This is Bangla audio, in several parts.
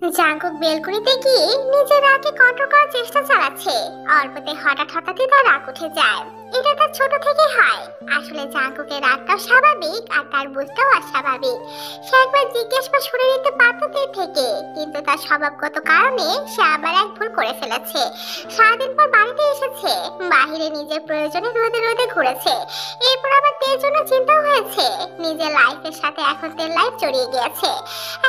জাঙ্কুক বেলকুনিতে গিয়ে নিজের রাগকে কন্ট্রোল করার চেষ্টা চালাচ্ছে। অল্পতে হঠাৎই তার রাগ উঠে যায়। এটা তার ছোট থেকে হয়। আসলে জাঙ্কুকের রাগটাও স্বাভাবিক আর তার বুঝটাও অস্বাভাবিক। সে একবার জিজ্ঞেস বা শুনে নিতে পারত তার থেকে, কিন্তু তার স্বভাবগত কারণে সে আবার এক ভুল করে ফেলেছে। সারাদিন পর বাড়িতে এসেছে, বাহিরে নিজের প্রয়োজনে রোদে রোদে ঘুরেছে। এরপর আবার তের জন্য চিন্তাও হয়েছে। নিজের লাইফের সাথে এখন তের লাইফ জড়িয়ে গিয়েছে।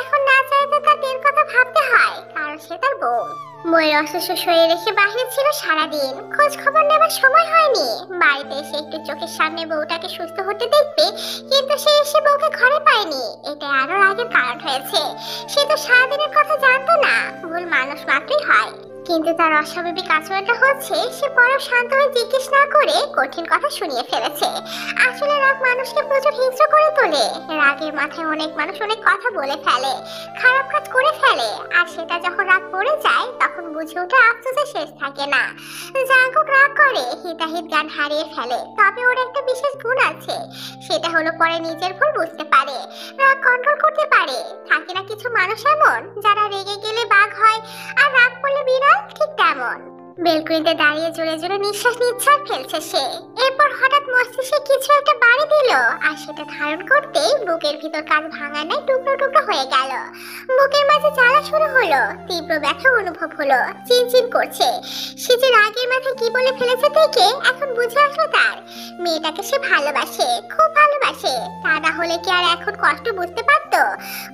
এখন না চাইতে তার তের কথা ভাবতে হয়, কারণ সে তার বউ। বইয়ের অসুস্থ শরীর রেখে বাহিরে ছিল সারাদিন, খোঁজ খবর নেবার সময় হয়নি। বাড়িতে এসে একটু চোখের সামনে বউটাকে সুস্থ হতে দেখবে, কিন্তু সে এসে বউকে ঘরে পায়নি। এটা আরো রাগের কারণ হয়েছে। সে তো সারাদিনের কথা জানতো না, ভুল মানুষ মাত্রই হয়। কিন্তু তার অস্বাভাবিক আচরণটা হচ্ছে সে পরে শান্ত হয়ে জিজ্ঞেস না করে কঠিন কথা শুনিয়ে ফেলেছে। আসলে রাগ মানুষকে প্রচুর হিংস্র করে তোলে। রাগের মাথায় অনেক মানুষ অনেক কথা বলে ফেলে, খারাপ কাজ করে ফেলে, আর সেটা যখন রাগ পড়ে যায় তখন বুঝে ওঠে আফসোসে শেষ থাকে না। জাঙ্কুক রাগ করে হিতাহিত জ্ঞান হারিয়ে ফেলে, তবে ওর একটা বিশেষ গুণ আছে। সেটা হলো পরে নিজের ভুল বুঝতে পারে, রাগ কন্ট্রোল করতে পারে। থাকে না কিছু মানুষ এমন যারা রেগে গেলে বাঘ হয় আর রাগ করলে বিড়াল, ঠিক তেমন। বেলকুনিতে দাঁড়িয়ে জোরে জোরে নিঃশ্বাস নিচ্ছে আর ফেলছে সে। এরপর হঠাৎ মস্তিষ্কে কিছু একটা বাড়ি দিল, আর সেটা ধারণ করতেই বুকের ভিতর কাজ ভাঙা নাই টুকরো টুকরো হয়ে গেল। বুকের মাঝে জ্বালা শুরু হলো, তীব্র ব্যথা অনুভব হলো, চিনচিন করছে। সে যে রাগের মাথায় কি বলে ফেলেছে থেকে এখন বুঝে আসলো তার। মেয়েটাকে সে ভালোবাসে, খুব ভালোবাসে। তা না হলে কি আর এখন কষ্ট বুঝতে পারতো?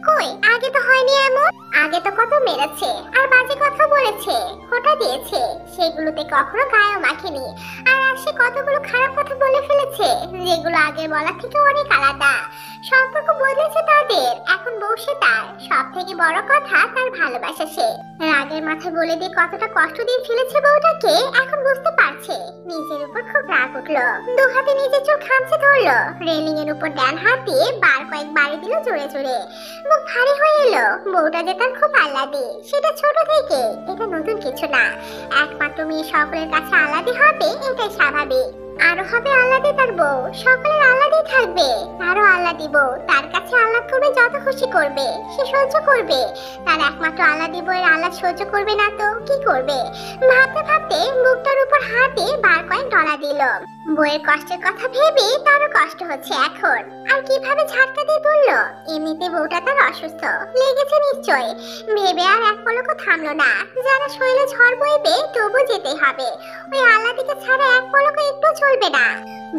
কই, আগে তো হয়নি এমন। আগে তো কত মেরেছে আর বাজে কথা বলেছে, খোঁটা দিয়েছে, সেগুলোতে কখনো গায়েও মাখেনি। আর আজ সে কতগুলো খারাপ কথা বলে ফেলেছে, যেগুলো আগের বলা থেকে অনেক আলাদা। সম্পর্ক বদলেছে তাদের, এখন বসে তার সব থেকে বড় কথা তার ভালোবাসা। সে রাগের মাথায় বলে দিয়ে কতটা কষ্ট দিয়ে ফেলেছে বউটাকে এখন বুঝতে পারছে। নিজের উপর খুব রাগ উঠলো, দু হাতে নিজের চোখ খামচে ধরলো, রেলিং এর উপর ডান হাত দিয়ে বার কয়েক বাড়ি দিল জোরে জোরে। মুখ ভারী হয়ে এলো। বউটা যে তার খুব আহ্লাদী, সেটা ছোট থেকে, এটা নতুন কিছু না। একমাত্র মেয়ে সকলের কাছে আহ্লাদী হবে, এটাই স্বাভাবিক। আরো হবে আহ্লাদী তার বউ, সকলের আহ্লাদী থাকবে। আরো আহ্লাদী বউ তার কাছে আহ্লাদ করবে, যত খুশি করবে সে সহ্য করবে। তার একমাত্র আহ্লাদী বউয়ের আহ্লাদ সহ্য করবে না তো কি করবে? ভাবতে ভাবতে বুকটার উপর হাতে বার কয়েক ডলা দিল। বউয়ের কষ্টের কথা ভেবে তারও কষ্ট হচ্ছে এখন। আর কিভাবে ঝাটকা দিয়ে বলল, এমনিতে বউটা তার অসুস্থ, লেগেছে নিশ্চয়। ভেবে আর এক পলকও থামলো না। যারা শরীরে ঝড় বইবে তবু যেতে হবে। ওই আল্লাহকে ছাড়া এক পলকও একটু চলবে না।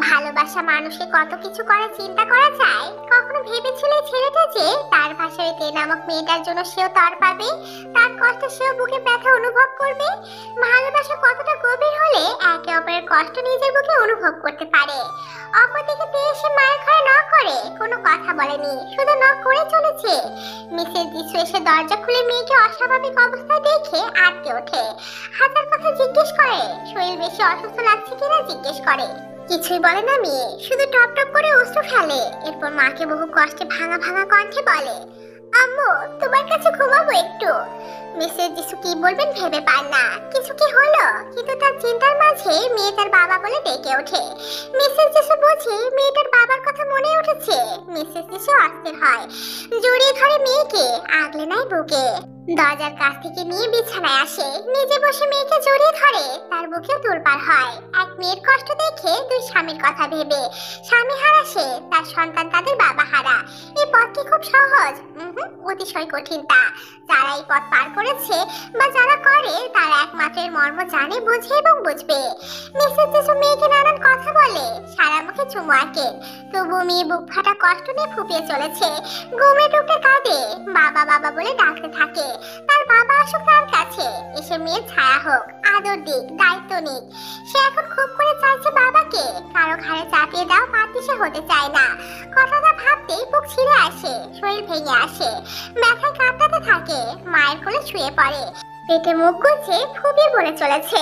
ভালোবাসা মানুষকে কত কিছু করার চিন্তা করা যায়। কখনো ভেবেছিল ছেলেটা যে তার ভাষায় তে নামক মেয়েটার জন্য সেও তর পাবে, তার কষ্ট সেও বুকে ব্যথা অনুভব করবে। ভালোবাসা কতটা গভীর হলে একে অপরের কষ্ট নিজের বুকে অনুভব করতে পারে। অপরদিকে তে এসে মায়ের ঘরে নক করে, কোনো কথা বলেনি, শুধু নক করে চলেছে। মিসেস যিশু এসে দরজা খুলে মেয়েকে অস্বাভাবিক অবস্থায় দেখে আটকে ওঠে। হাজার কথা জিজ্ঞেস করে, শরীর বেশি অসুস্থ লাগছে কিনা জিজ্ঞেস করে। কিছুই বলে না মেয়ে, শুধু টপ টপ করে অশ্রু ফেলে। এরপর মাকে বহু কষ্টে ভাঙা ভাঙা কণ্ঠে বলে, আম্মু তোমার কাছে ঘুমাবো একটু। মিসেস যিশু কি বলবেন ভেবে পান না, কিছু কি হলো, কিন্তু তার চিন্তার মাঝে মেয়ে তার বাবা বলে ডেকে ওঠে। মিসেস যিশু বুঝে মেয়েটার বাবার কথা মনে উঠেছে। মিসেস যিশু অস্থির হয়, জড়িয়ে ধরে মেয়েকে, আগলে নেয় বুকে। দরজার কাছ থেকে নিয়ে বিছানায় আসে, নিজে বসে মেয়েকে জড়িয়ে ধরে, তার বুকেও তোলপাড় হয়। এক মেয়ের কষ্ট দেখে দুই স্বামীর কথা ভেবে। স্বামী হারা সে, তার সন্তান তাদের বাবা হারা। এই পথ কি খুব সহজ? অতিশয় কঠিন তা। যারা এই পথ পার করেছে বা যারা করে তারা একমাত্র এর মর্ম জানে, বোঝে এবং বুঝবে। মিসেস যিশু মেয়েকে নানান কথা বলে, সারা মুখে চুমু আঁকেন, তবু মেয়ে বুক ফাটা কষ্ট নিয়ে ফুপিয়ে চলেছে। ঘুমে ঢুকে কাঁদে, বাবা বাবা বলে ডাকতে থাকে। তার বাবা আসুক তার কাছে, এসে মেয়ের ছায়া হোক, আদর দিক, দায়িত্ব নিক। সে এখন খুব করে চাইছে বাবাকে, কারো ঘাড়ে চাপিয়ে দাও পাতিসে হতে চায় না। কথাটা ভাবতেই বুক ছিঁড়ে আসে, শরীর ভেঙে আসে, ব্যথায় কাঁপতে থাকে। মায়ের কোলে শুয়ে পড়ে, পেটে মুখ গুজে ফুপিয়ে বলে চলেছে,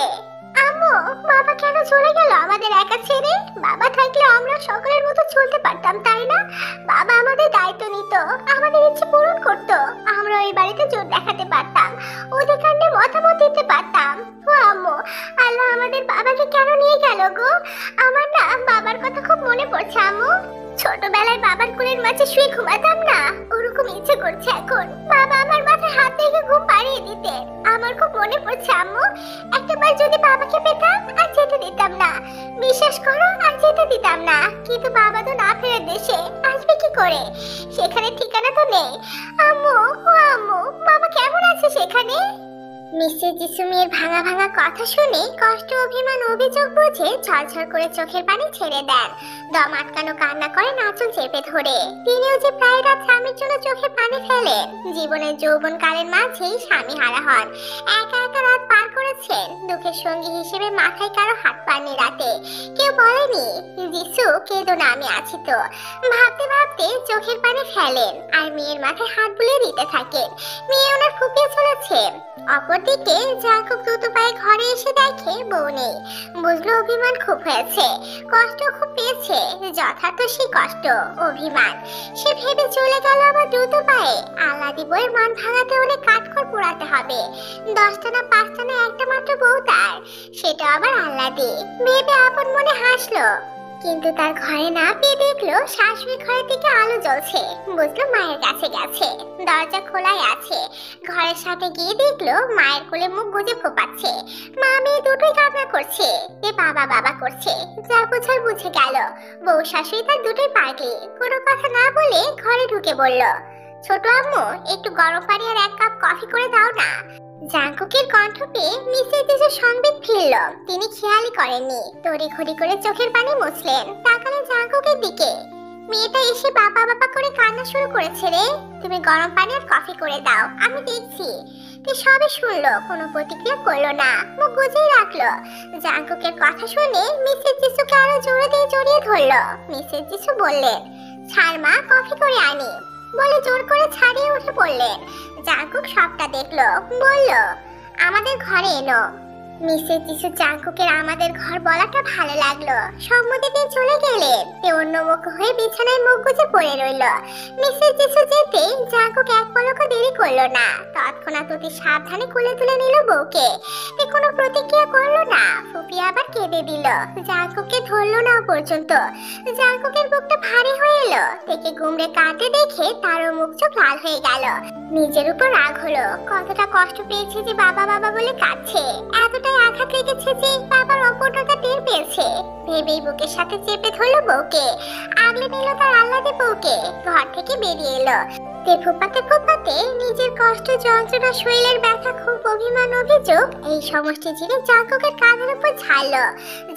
আম্মু বাবা কেন চলে গেল আমাদের একা ছেড়ে? বাবা থাকলে আমরা সকলের মতো চলতে পারতাম, তাই না? বাবা আমাদের দায়িত্ব নিত, আমাদের ইচ্ছে পূরণ করতো, আমরা ওই বাড়িতে জোর দেখাতে পারতাম, অধিকার নিয়ে মতামত দিতে পারতাম। ও আম্মু, আল্লাহ আমাদের বাবাকে কেন নিয়ে গেল গো? আমার না বাবার কথা খুব মনে পড়ছে আম্মু। ছোটবেলায় বাবার কোলের মাঝে শুয়ে ঘুমাতাম না, ওরকম ইচ্ছে করছে এখন। বাবা আমার মাথায় হাত রেখে পড়ছে আম্মু। একটাবার যদি বাবাকে পেতাম আর যেতে দিতাম না, বিশ্বাস করো আর যেতে দিতাম না। কিন্তু বাবা তো না ফেরার দেশে, আসবে কি করে? সেখানে ঠিকানা তো নেই। আম্মু, ও আম্মু, বাবা কেমন আছে সেখানে? মিসেস জিসুমির ভাঙা ভাঙা কথা শুনে কষ্ট, অভিমান, অভিযোগ বুঝে ঝরঝর করে চোখের পানি ছেড়ে দেন। দম আটকানো কান্না করে নাচল চেপে ধরে। তিনিও যে প্রায় রাত স্বামীর জন্য চোখে পানি ফেলেন। জীবনের যৌবন কালের মাঝেই স্বামী হারা হন। একা একা রাত পার করেছেন। দুঃখের সঙ্গী হিসেবে মাথায় কারো হাত পাননি রাতে। কেউ বলেনি যিশু কেঁদো না, আমি আছি তো। ভাবতে ভাবতে চোখের পানি ফেলেন আর মেয়ের মাথায় হাত বুলিয়ে দিতে থাকেন। মেয়ে ওনার ফুপিয়ে চলেছে। অপরদিকে জাঙ্কুক দ্রুত পায়ে ঘরে এসে দেখে বউ নেই। বুঝলো অভিমান খুব হয়েছে, কষ্ট খুব পেয়েছে। যথার্থ সেই কষ্ট, অভিমান। সে ভেবে চলে গেল আবার দ্রুত পায়ে আল্লাদি বউয়ের মান ভাঙাতে হলে কাঠখড় পোড়াতে হবে। 10টা না 5টা না একটা মাত্র বউ তার, সেটা আবার আল্লাদি। ভেবে আপন মনে হাসলো। কিন্তু তার ঘরে না পেয়ে দেখলো শাশুড়ি ঘরের দিকে আলো জ্বলছে। বুঝলো মায়ের কাছে গেছে। দরজা খোলাই আছে। ঘরের সাথে গিয়ে দেখলো মায়ের কোলে মুখ গুজে ফোপাচ্ছে। মা মেয়ে দুটোই কান্না করছে। এ বাবা বাবা করছে। যা বুঝার বুঝে গেল। বউ শাশুড়ি তার দুটোই পাগলি। কোনো কথা না বলে ঘরে ঢুকে বলল, ছোট আম্মু, একটু গরম পানি আর 1 কাপ কফি করে দাও না। জাঙ্কুকের কণ্ঠ পেয়ে মিসেস জিসুর সংবেদ ফিরল। তিনি খেয়ালই করেননি। তড়িঘড়ি করে চোখের পানি মুছলেন। তাকালেন জাঙ্কুকের দিকে। মেয়েটা এসে বাবা বাবা করে কান্না শুরু করেছে রে। তুমি গরম পানি আর কফি করে দাও, আমি দেখছি। তে সবে শুনলো, কোনো প্রতিক্রিয়া করলো না, মুখ গুজেই রাখলো। জাঙ্কুকের কথা শুনে মিসেস জিসুকে আরো জোরে দিয়ে জড়িয়ে ধরলো। মিসেস জিসু বললেন, ছাড় মা, কফি করে আনি বলে জোর করে ছাড়িয়ে উঠে পড়লেন। জাঙ্কুক সবটা দেখলো। বলল, আমাদের ঘরে এনো। মিসেস জিসু জাঙ্কুকের আমাদের ঘর বলাটা ভালো লাগলো। সম্মতি দিয়ে চলে গেলেন। অন্যমুখ হয়ে বিছানায় মুখ গুজে পড়ে রইল। মিসেস জিসু যেতে জাঙ্কুক এক পলকও দেরি করলো না। তৎক্ষণাৎ অতি সাবধানে কোলে তুলে নিল বউকে। কোনো প্রতিক্রিয়া করলো না। ফুপি আবার কেঁদে দিল। জাঙ্কুককে ধরলো না পর্যন্ত। জাঙ্কুকের বুকটা ভারী হয়ে এলো। থেকে গুমড়ে কাঁদতে দেখে তারও মুখ চোখ লাল হয়ে গেল। নিজের উপর রাগ হলো। কতটা কষ্ট পেয়েছে যে বাবা বাবা বলে কাঁদছে। এতটাই আঘাত লেগেছে যে বাবার অপূর্ণতা টের পেয়েছে। ভেবেই বুকের সাথে চেপে ধরলো বউকে। আগলে নিল তার আহ্লাদে বউকে। ঘর থেকে বেরিয়ে এলো। ফুপাতে ফুপাতে নিজের কষ্ট, যন্ত্রণা, শরীরের ব্যথা, খুব অভিমান, অভিযোগ এই সমষ্টি জিনিস জাঙ্কুকের কাঁধের উপর ঝাড়লো।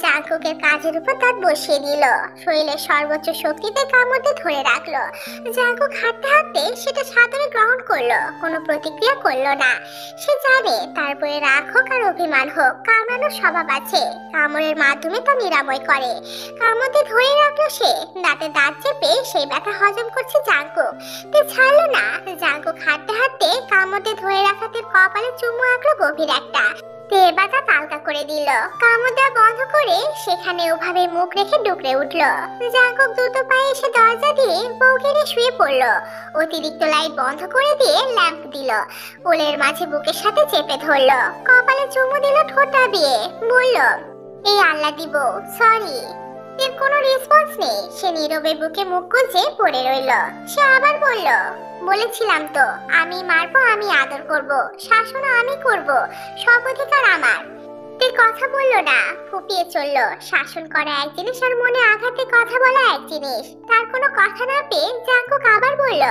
জাঙ্কুকের কাঁধের উপর তার বসিয়ে দিল। শরীরের সর্বোচ্চ শক্তিতে কামড়ে ধরে রাখলো। জাঙ্কুক হাঁটতে হাঁটতে সেটা সাদরে গ্রহণ করলো। কোনো প্রতিক্রিয়া করলো না। সে জানে তারপরে রাগ হোক আর অভিমান হোক, কামড়ানোর স্বভাব আছে। কামড়ের মাধ্যমে তা নিরাময় করে। কামড়ে ধরে রাখলো সে। দাঁতে দাঁত চেপে সেই ব্যথা হজম করছে জাঙ্কুক। ছাড়লো না। জাঙ্কুক হাঁটতে হাঁটতে কামড়ে ধরে রাখাতে কপালে চুমু আঁকলো গভীর একটা। বাতা তালকা করে দিল। কামড় দেওয়া বন্ধ করে সেখানে ওভাবে মুখ রেখে ডুকরে উঠলো। জাঙ্কুক দ্রুত পায়ে এসে দরজা দিয়ে বউকে নিয়ে শুয়ে পড়লো। অতিরিক্ত লাইট বন্ধ করে দিয়ে ল্যাম্প দিল। কোলের মাঝে বুকের সাথে চেপে ধরলো। কপালে চুমু দিল ঠোঁট দাবিয়ে। বলল, এই আল্লাহ দিব, সরি। এর কোনো রেসপন্স নেই। সে নীরবে বুকে মুখ গুজে পড়ে রইল। সে আবার বলল, বলেছিলাম তো, আমি মারবো, আমি আদর করব, শাসন আমি করব, সব অধিকার আমার। কথা বললো না। ফুপিয়ে চলল। শাসন করা এক জিনিস আর মনে আঘাতে কথা বলা এক জিনিস। তার কোনো কথা না পেয়ে জাঙ্কুক আবার বলল,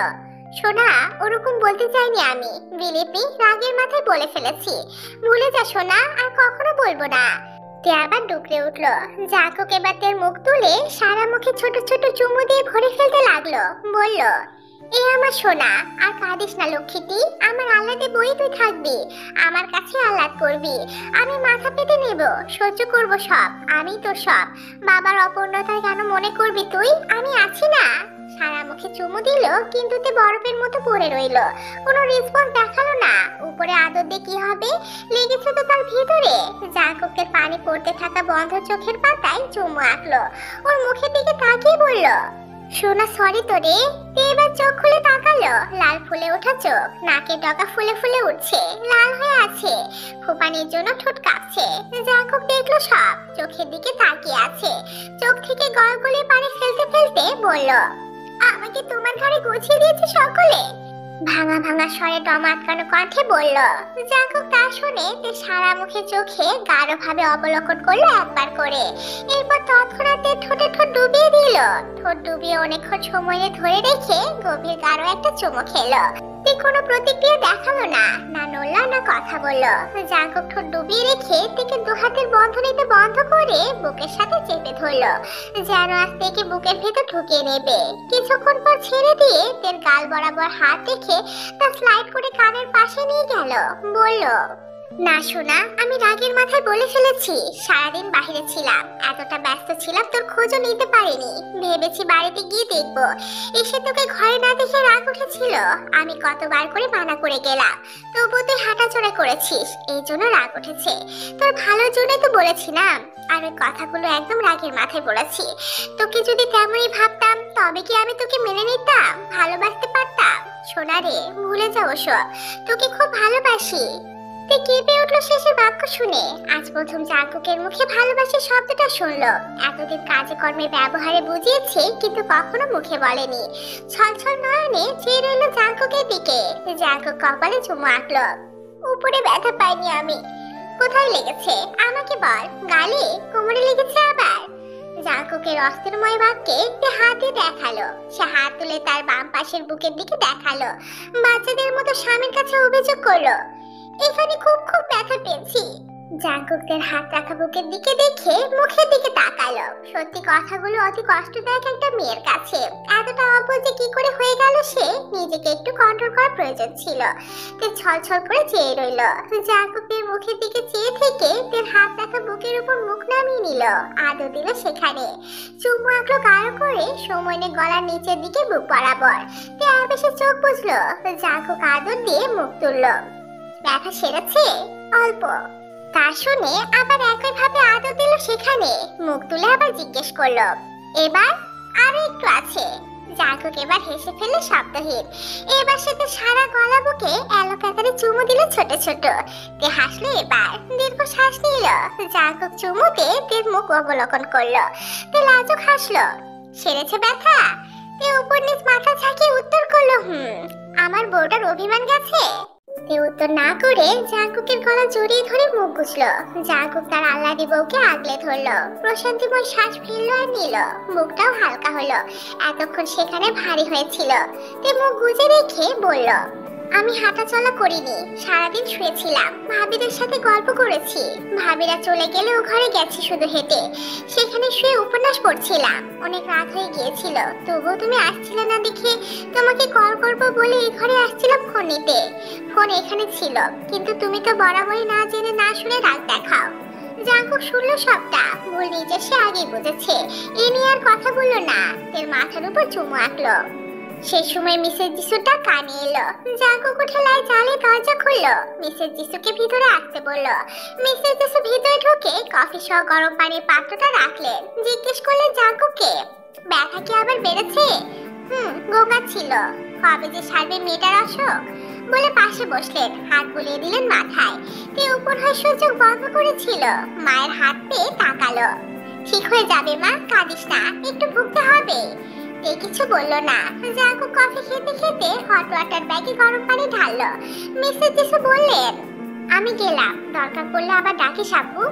সোনা, ওরকম বলতে চাইনি আমি। বিলিপি রাগের মাথায় বলে ফেলেছি। ভুলে যা সোনা, আর কখনো বলবো না। আবার ডুকরে উঠলো। জাঙ্কুক এবার তার মুখ তুলে সারা মুখে ছোট ছোট চুমু দিয়ে ভরে ফেলতে লাগলো। বলল, এ আমার সোনা, আর কাঁদিস না লক্ষ্মীটি। আমার আহ্লাদে বই তুই থাকবি। আমার কাছে আহ্লাদ করবি। আমি মাথা পেতে নেব, সহ্য করব সব। আমি তো সব। বাবার অপূর্ণতা কেন মনে করবি তুই? আমি আছি না। সারা মুখে চুমু দিল, কিন্তু তে বরফের মতো পড়ে রইল। কোনো রেসপন্স দেখালো না। উপরে আদর দিয়ে কি হবে? লেগেছে তো তার ভিতরে। জাঙ্কুকের পানি পড়তে থাকা বন্ধ চোখের পাতায় চুমু আঁকলো। ওর মুখের দিকে তাকিয়ে বলল, সোনা, সরি তো রে। এবার চোখ খুলে তাকালো। লাল ফুলে ওঠা চোখ, নাকের ডগা ফুলে ফুলে উঠছে, লাল হয়ে আছে। ফুপানির জন্য ঠোঁট কাঁপছে। জাঙ্কুক দেখলো সব। চোখের দিকে তাকিয়ে আছে। চোখ থেকে গলগলে পানি ফেলতে ফেলতে বলল, আমাকে তোমার ঘরে গুছিয়ে দিয়েছে সকলে। ভাঙা ভাঙা স্বরে টমা আটকানো কণ্ঠে বলল। জাঙ্কুক তা শুনে তে সারা মুখে চোখে গাঢ় ভাবে অবলোকন করলো একবার করে। এরপর তৎক্ষণাৎ ঠোঁটে ঠোঁট ডুবিয়ে দিল। ঠোঁট ডুবিয়ে অনেকক্ষণ সময় ধরে রেখে গভীর গাঢ় একটা চুমু খেলো। তে কোনো প্রতিক্রিয়া দেখালো না, না নড়ল না কথা বলল। জাঙ্কুক ঠোঁট ডুবিয়ে রেখে থেকে দু হাতের বন্ধনীতে বন্ধ করে বুকের সাথে চেপে ধরলো, যেন আজ থেকে বুকের ভেতর ঢুকিয়ে নেবে। কিছুক্ষণ পর ছেড়ে দিয়ে তের গাল বরাবর হাত রেখে তা স্লাইড করে কানের পাশে নিয়ে গেল। বলল, না শোনা, আমি রাগের মাথায় বলে ফেলেছি। সারাদিন বাইরে ছিলাম, এতটা ব্যস্ত ছিলাম তোর খোঁজও নিতে পারিনি। ভেবেছি বাড়িতে গিয়ে দেখবো। এসে তোকে ঘরে না দেখে রাগ উঠেছিল। আমি কতবার করে মানা করে গেলাম, তবু তুই হাঁটাচড়া করেছিস, এই জন্য রাগ উঠেছে। তোর ভালোর জন্যই তো বলেছি না। আর ওই কথাগুলো একদম রাগের মাথায় বলেছি। তোকে যদি তেমনই ভাবতাম তবে কি আমি তোকে মেনে নিতাম, ভালোবাসতে পারতাম? সোনা রে, ভুলে যাও সব, তোকে খুব ভালোবাসি। কেঁপে উঠলো শেষের বাক্য শুনে। আজ প্রথম জাঙ্কুকের মুখে ভালোবাসি শব্দটা শুনলো। এতদিন কাজে কর্মে ব্যবহারে বুঝিয়েছে, কিন্তু কখনো মুখে বলেনি। ছলছল নয়নে চেয়ে রইল জাঙ্কুকের দিকে। জাঙ্কুক কপালে চুমু আঁকলো। উপরে ব্যথা পাইনি আমি। কোথায় লেগেছে আমাকে বল। গালে, কোমরে লেগেছে আবার? জাঙ্কুকের অস্থিরময় বাক্যে হাত দিয়ে দেখালো। সে হাত তুলে তার বাম পাশের বুকের দিকে দেখালো। বাচ্চাদের মতো স্বামীর কাছে অভিযোগ করলো, এখানে খুব খুব ব্যথা পেয়েছি। জাঙ্কুকের হাত রাখা বুকের দিকে দেখে মুখের দিকে তাকালো। সত্যি কথাগুলো অতি কষ্টদায়ক একটা মেয়ের কাছে। এতটা অবুঝে কি করে হয়ে গেল সে, নিজেকে একটু কন্ট্রোল করার প্রয়োজন ছিল। তে ছলছল করে চেয়ে রইল। জাঙ্কুকের মুখের দিকে চেয়ে থেকে তের হাত রাখা বুকের উপর মুখ নামিয়ে নিল, আদর দিল সেখানে। চুমু আঁকলো গাঢ় করে সময় গলার নিচের দিকে বুক বরাবর। তে আবেশে চোখ বুঝলো। জাঙ্কুক আদর দিয়ে মুখ তুলল। ব্যথা সেরেছে অল্প। তা শুনে আবার একই ভাবে আদর দিল সেখানে। মুখ তুলে আবার জিজ্ঞেস করলো, এবার? আরো একটু আছে। জাঙ্কুক এবার হেসে ফেলে শব্দহীন। এবার সে তো সারা গলা বুকে এলোকাতারে চুমু দিল ছোট ছোট। তে হাসলো এবার, দীর্ঘ শ্বাস নিল। জাঙ্কুক চুমুতে তের মুখ অবলোকন করলো। তে লাজুক হাসলো। সেরেছে ব্যথা? তে উপর নিচ মাথা ঝাঁকিয়ে উত্তর করলো, আমার বউটার অভিমান গেছে। উত্তর না করে জাঙ্কুকের গলা জড়িয়ে ধরে মুখ গুছলো। জাঙ্কুক তার আল্লাদি বউকে আগলে ধরলো। প্রশান্তিময় শ্বাস ফেললো আর নিল। মুখটাও হালকা হলো। এতক্ষণ সেখানে ভারী হয়েছিল। তে মুখ গুজে রেখে বলল, আমি হাঁটা চলা করিনি, সারাদিন শুয়েছিলাম, ভাবিদের সাথে গল্প করেছি। ভাবিরা চলে গেলে ও ঘরে গেছি শুধু হেঁটে। সেখানে শুয়ে উপন্যাস পড়ছিলাম। অনেক রাত হয়ে গিয়েছিল, তবুও তুমি আসছিলে না দেখে তোমাকে কল করবো বলে এই ঘরে আসছিলাম ফোন নিতে। ফোন এখানে ছিল, কিন্তু তুমি তো বরাবরই না জেনে না শুনে রাগ দেখাও। জাঙ্কুক শুনলো সবটা। ভুল নিজে সে আগেই বুঝেছে। এ নিয়ে আর কথা বললো না। এর মাথার উপর চুমু আঁকলো। সেই সময় মিসেস যিশুটা কানে এলো। জাঙ্কুক উঠে লাই জালে দরজা খুললো। মিসেস যিশুকে ভিতরে আসতে বললো। মিসেস যিশু ভিতরে ঢুকে কফি সহ গরম পানির পাত্রটা রাখলেন। জিজ্ঞেস করলেন জাঙ্কুককে, ব্যথা কি আবার বেড়েছে? গোগা ছিল। কবে যে সারবে মেয়েটার অসুখ? বলে পাশে বসলেন, হাত বুলিয়ে দিলেন মাথায়। তে উপর হয়ে সুযোগ বন্ধ করেছিল। মায়ের হাত পেয়ে তাকালো। ঠিক হয়ে যাবে মা, কাঁদিস না, একটু ভুগতে হবে। কিছু বললো না। জাঙ্কুক কফি খেতে খেতে হট ওয়াটার ব্যাগে গরম পানি ঢাললো। মিসেস যিশু বললেন, আমি গেলাম, দরকার পড়লে আবার ডাকিস আব্বু।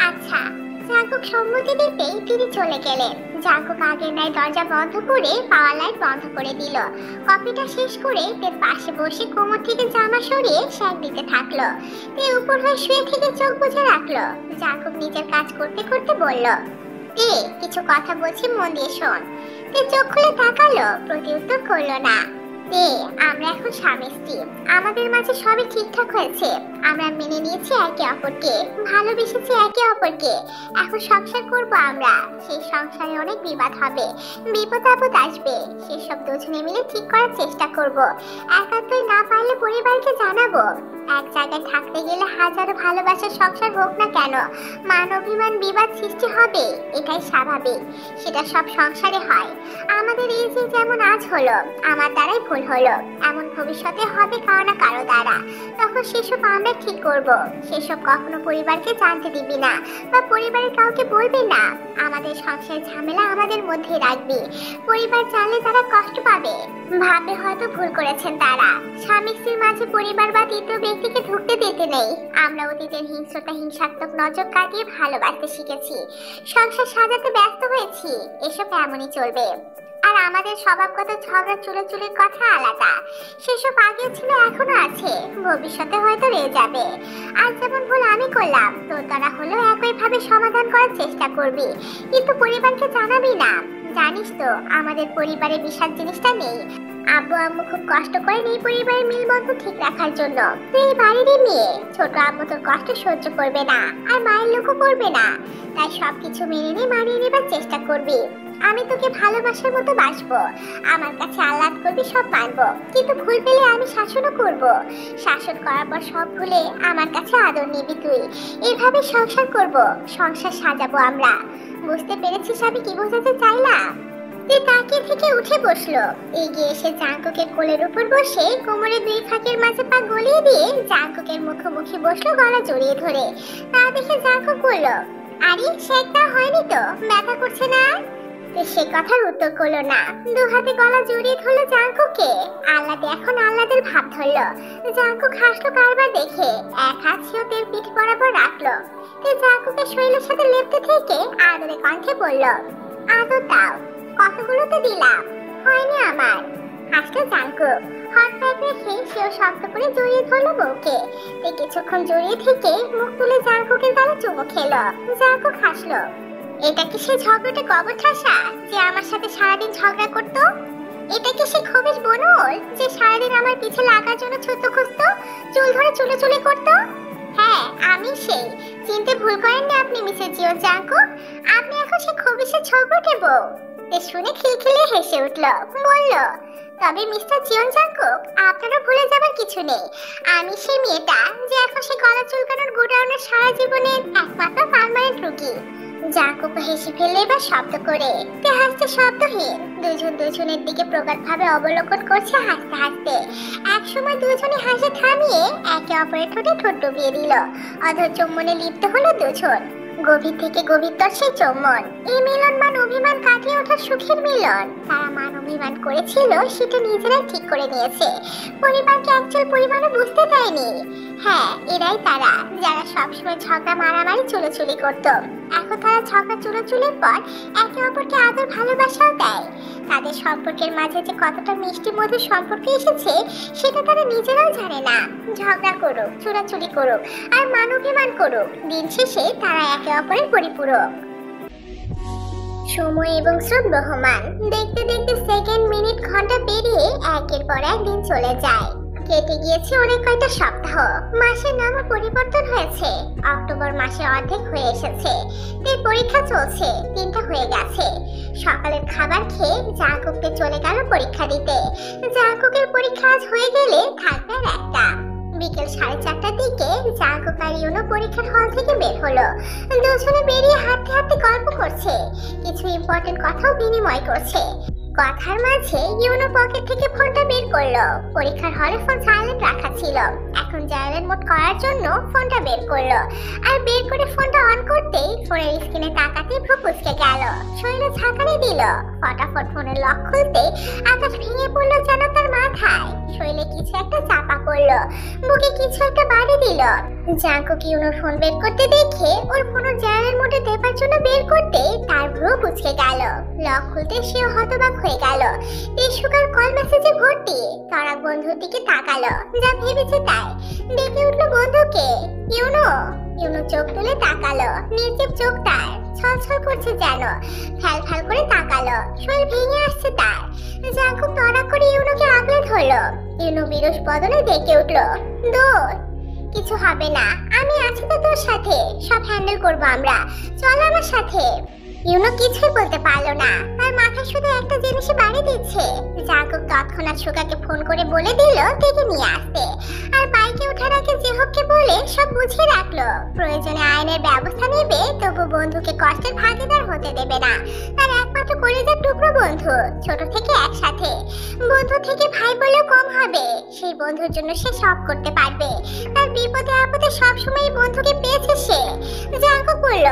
আচ্ছা। জাঙ্কুক সম্মতি দিতেই তিনি চলে গেলেন। জাঙ্কুক আগের ন্যায় দরজা বন্ধ করে পাওয়ার লাইট বন্ধ করে দিল। কফিটা শেষ করে তের পাশে বসে কোমর থেকে জামা সরিয়ে শ্যাক দিতে থাকলো। তে উপর হয়ে শুয়ে থেকে চোখ বুজে রাখলো। জাঙ্কুক নিজের কাজ করতে করতে বলল, কিছু কথা বলছি, মন দিয়ে শোন। চোখ খুলে তাকালো, প্রতিউত্তর করলো না। আমরা এখন স্বামী স্ত্রী, আমাদের মাঝে সবই ঠিকঠাক হয়েছে। আমরা মেনে নিয়েছি একে অপরকে, ভালোবেসেছি একে অপরকে। এখন সংসার করব আমরা। সেই সংসারে অনেক বিবাদ হবে, বিপদ আপদ আসবে। সেসব দুজনে মিলে ঠিক করার চেষ্টা করব। একান্তই না পারলে পরিবারকে জানাবো। এক জায়গায় থাকতে গেলে হাজারো ভালোবাসার সংসার হোক না কেন, মান অভিমান বিবাদ সৃষ্টি হবে, এটাই স্বাভাবিক। সেটা সব সংসারে হয়। আমাদের এই যে যেমন আজ হলো, আমার দ্বারাই ভুল হলো, এমন ভবিষ্যতে হবে কারো না কারো দ্বারা। তখন সেসব আমরা ঠিক করব। সেসব কখনো পরিবারকে জানতে দিবি না, বা পরিবারের কাউকে বলবি না। আমাদের সংসারের ঝামেলা আমাদের মধ্যে রাখবি। পরিবার জানলে তারা কষ্ট পাবে। ভাবে হয়তো ভুল করেছেন তারা। স্বামী স্ত্রীর মাঝে পরিবার বা তৃতীয় ব্যক্তিকে ঢুকতে দিতে নেই। আমরা অতীতের হিংস্রতা হিংসাত্মক নজর কাটিয়ে ভালোবাসতে শিখেছি, সংসার সাজাতে ব্যস্ত হয়েছি। এসব এমনই চলবে। আর আমাদের স্বভাবগত ঝগড়া চুলোচুলির কথা আলাদা। সেসব আগেও ছিল, এখনো আছে, ভবিষ্যতে হয়তো রয়ে যাবে। আজ যেমন ভুল আমি করলাম, তো তারা হলেও একইভাবে সমাধান করার চেষ্টা করবি, কিন্তু পরিবারকে জানাবি না। জানিস তো আমাদের পরিবারে বিশাল জিনিসটা নেই। আব্বু আম্মু খুব কষ্ট করেন এই পরিবারের মিলবন্ধন ঠিক রাখার জন্য। তুই এই বাড়িরই মেয়ে, ছোট আম্মু তোর কষ্ট সহ্য করবে না, আর মায়ের লোকও করবে না। তাই সবকিছু মেনে নিয়ে মানিয়ে নেবার চেষ্টা করবি। আমি তোকে ভালোবাসার মতো বাসবো, আমার কাছে আহ্লাদ করবি, সব মানবো, কিন্তু ভুল পেলে আমি শাসনও করব। শাসন করার পর সব ভুলে আমার কাছে আদর নিবি তুই। এভাবে সংসার করব, সংসার সাজাবো আমরা। বুঝতে পেরেছিস আমি কি বোঝাতে চাইলাম? তাকিয়ে থেকে উঠে বসলো। এগিয়ে এসে জাঙ্কুকের কোলের উপর বসে কোমরে দুই ফাঁকের মাঝে পা গলিয়ে দিয়ে জাঙ্কুকের মুখোমুখি বসলো, গলা জড়িয়ে ধরে। তা দেখে জাঙ্কুক বলল, আরে শেকটা হয়নি তো, ব্যথা করছে না? সে কথার উত্তর করলো না। দু হাতে গলা জড়িয়ে ধরলো জাঙ্কুকে। আহ্লাদে এখন আহ্লাদের ভাব ধরলো। জাঙ্কুক হাসলো কারবার দেখে, এক হাত সেও তের পিঠ বরাবর রাখলো। জাঙ্কুকের শরীরের সাথে লেপতে থেকে আদরে কণ্ঠে বলল, আদর দাও। কতগুলো তো দিলাম, হয়নি আমার। হাসলো জাঙ্কুক। হাত প্যাক রেখে সেও শক্ত করে জড়িয়ে ধরলো বউকে। কিছুক্ষণ জড়িয়ে থেকে মুখ তুলে জাঙ্কুকের গালে চুমু খেলো। জাঙ্কুক হাসলো। এটা কি সে ঝগড়াটে কবর ঠাসা যে আমার সাথে সারাদিন ঝগড়া করতো? এটা কি সে খবিশ বনল যে সারাদিন আমার পিছে লাগার জন্য ছুতো খুঁজতো, চুল ধরে চুলে চুলে করতো? হ্যাঁ, আমি সেই। চিনতে ভুল করেননি আপনি মিসেস জিও জাঙ্কুক। আপনি এখন সে খবিশের ঝগড়াটে বউ। শুনে খিলখিলে হেসে উঠল, বলল, তবে মিস্টার জিওন জাঙ্কুক, আপনারও ভুলে যাবার কিছু নেই। আমি সেই মেয়েটা যে এখন সে গলা চুলকানোর গোডাউনের সারা জীবনের একমাত্র পার্মানেন্ট রুগী। জাঙ্কুক হেসে ফেললে এবার শব্দ করে। হাসতে শব্দহীন। দুজন দুজনের দিকে প্রগাঢ়ভাবে অবলোকন করছে হাসতে হাসতে। একসময় দুজনে হাসি থামিয়ে একে অপরের ঠোঁটে ঠোঁট ডুবিয়ে দিল। অধর চুম্বনে লিপ্ত হলো দুজন। গভীর থেকে গভীরতর সেই চুম্বন। এই মিলন মান অভিমান কাটিয়ে ওঠার সুখের মিলন। তারা মান অভিমান করেছিল সেটা নিজেরাই ঠিক করে নিয়েছে। পরিবারকে একচুল পরিমাণও বুঝতে দেয়নি। হ্যাঁ, এরাই তারা যারা সবসময় ঝগড়া মারামারি চুলোচুলি করত। এখন তারা ঝগড়া চুলোচুলির পর একে অপরকে আদর ভালোবাসাও দেয়। তাদের সম্পর্কের মাঝে যে কতটা মিষ্টি মধুর সম্পর্ক এসেছে সেটা তারা নিজেরাও জানে না। ঝগড়া করুক, চুরাচুরি করুক, আর মান অভিমান করুক, দিন শেষে তারা একে অপরের পরিপূরক। সময় এবং শ্রম বহমান। দেখতে দেখতে সেকেন্ড, মিনিট, ঘন্টা পেরিয়ে একের পর এক দিন চলে যায়। কেটে গিয়েছে অনেক কয়টা সপ্তাহ। মাসের নামও পরিবর্তন হয়েছে। অক্টোবর মাসে অর্ধেক হয়ে এসেছে। এর পরীক্ষা চলছে, 3টা হয়ে গেছে। সকালের খাবার খেয়ে জাঙ্কুককে চলে গেল পরীক্ষা দিতে। জাঙ্কুকের পরীক্ষা আজ হয়ে গেলে থাকবে আর একটা। বিকেল 4:30টার দিকে জাঙ্কুক আর ইউনো পরীক্ষার হল থেকে বের হলো। দুজনে বেরিয়ে হাঁটতে হাঁটতে গল্প করছে, কিছু ইম্পর্টেন্ট কথাও বিনিময় করছে। কথার মাঝে ইউনো পকেট থেকে ফোনটা বের করলো। পরীক্ষার হলে ফোন সাইলেন্ট রাখা ছিল। এখন জাইলেন্ট মোড করার জন্য ফোনটা বের করলো। আর বের করে ফোনটা অন করতেই ফোনের স্ক্রিনে তাকাতে ভ্রু কুঁচকে গেল। শরীরে ঝাঁকানি দিল। ফটাফট ফোনের লক খুলতে আকাশ ভেঙে পড়লো যেন তার মাথায়। শরীরে কিছু একটা চাপা পড়লো, বুকে কিছু একটা বাড়ি দিল। জাঙ্কুক ইউনোর ফোন বের করতে দেখে ওর ফোনের জাইলেন্ট মোডে টেপার জন্য বের করতে তার ভ্রু কুঁচকে গেল। লক খুলতে সেও হতবাক হয়ে গেল। সুগার কল মেসেজে ভর্তি। তারা বন্ধুর দিকে তাকালো, যা ভেবেছে তাই। ডেকে উঠলো বন্ধুকে, ইউনো। ইউনো চোখ তুলে তাকালো। নির্জীব চোখ তার ছলছল করছে যেন। ফ্যাল ফ্যাল করে তাকালো, শরীর ভেঙে আসছে তার। জাঙ্কুক তড়া করে ইউনোকে আগলে ধরলো। ইউনো বিরস বদনে ডেকে উঠলো, দোস্ত, কিছু হবে না, আমি আছি তো তোর সাথে, সব হ্যান্ডেল করবো আমরা, চল আমার সাথে। ইউনো কিছুই বলতে পারলো না, তার মাথায় শুধু একটা জিনিসই বাড়ি দিচ্ছে। জাঙ্কুক তৎক্ষণাৎ সুগাকে ফোন করে বলে দিল ডেকে নিয়ে আসতে। আর বাইকে ওঠার আগে জেহবকে বলে সব বুঝিয়ে রাখলো, প্রয়োজনে আইনের ব্যবস্থা নেবে, তবু বন্ধুকে কষ্টের ভাগিদার হতে দেবে না। তার একমাত্র কলিজার টুকরো বন্ধু, ছোট থেকে একসাথে। বন্ধু থেকে ভাই বলেও কম হবে। সেই বন্ধুর জন্য সে সব করতে পারবে। তার বিপদে আপদে সবসময় বন্ধুকে পেয়েছে সে। জাঙ্কুক বলল,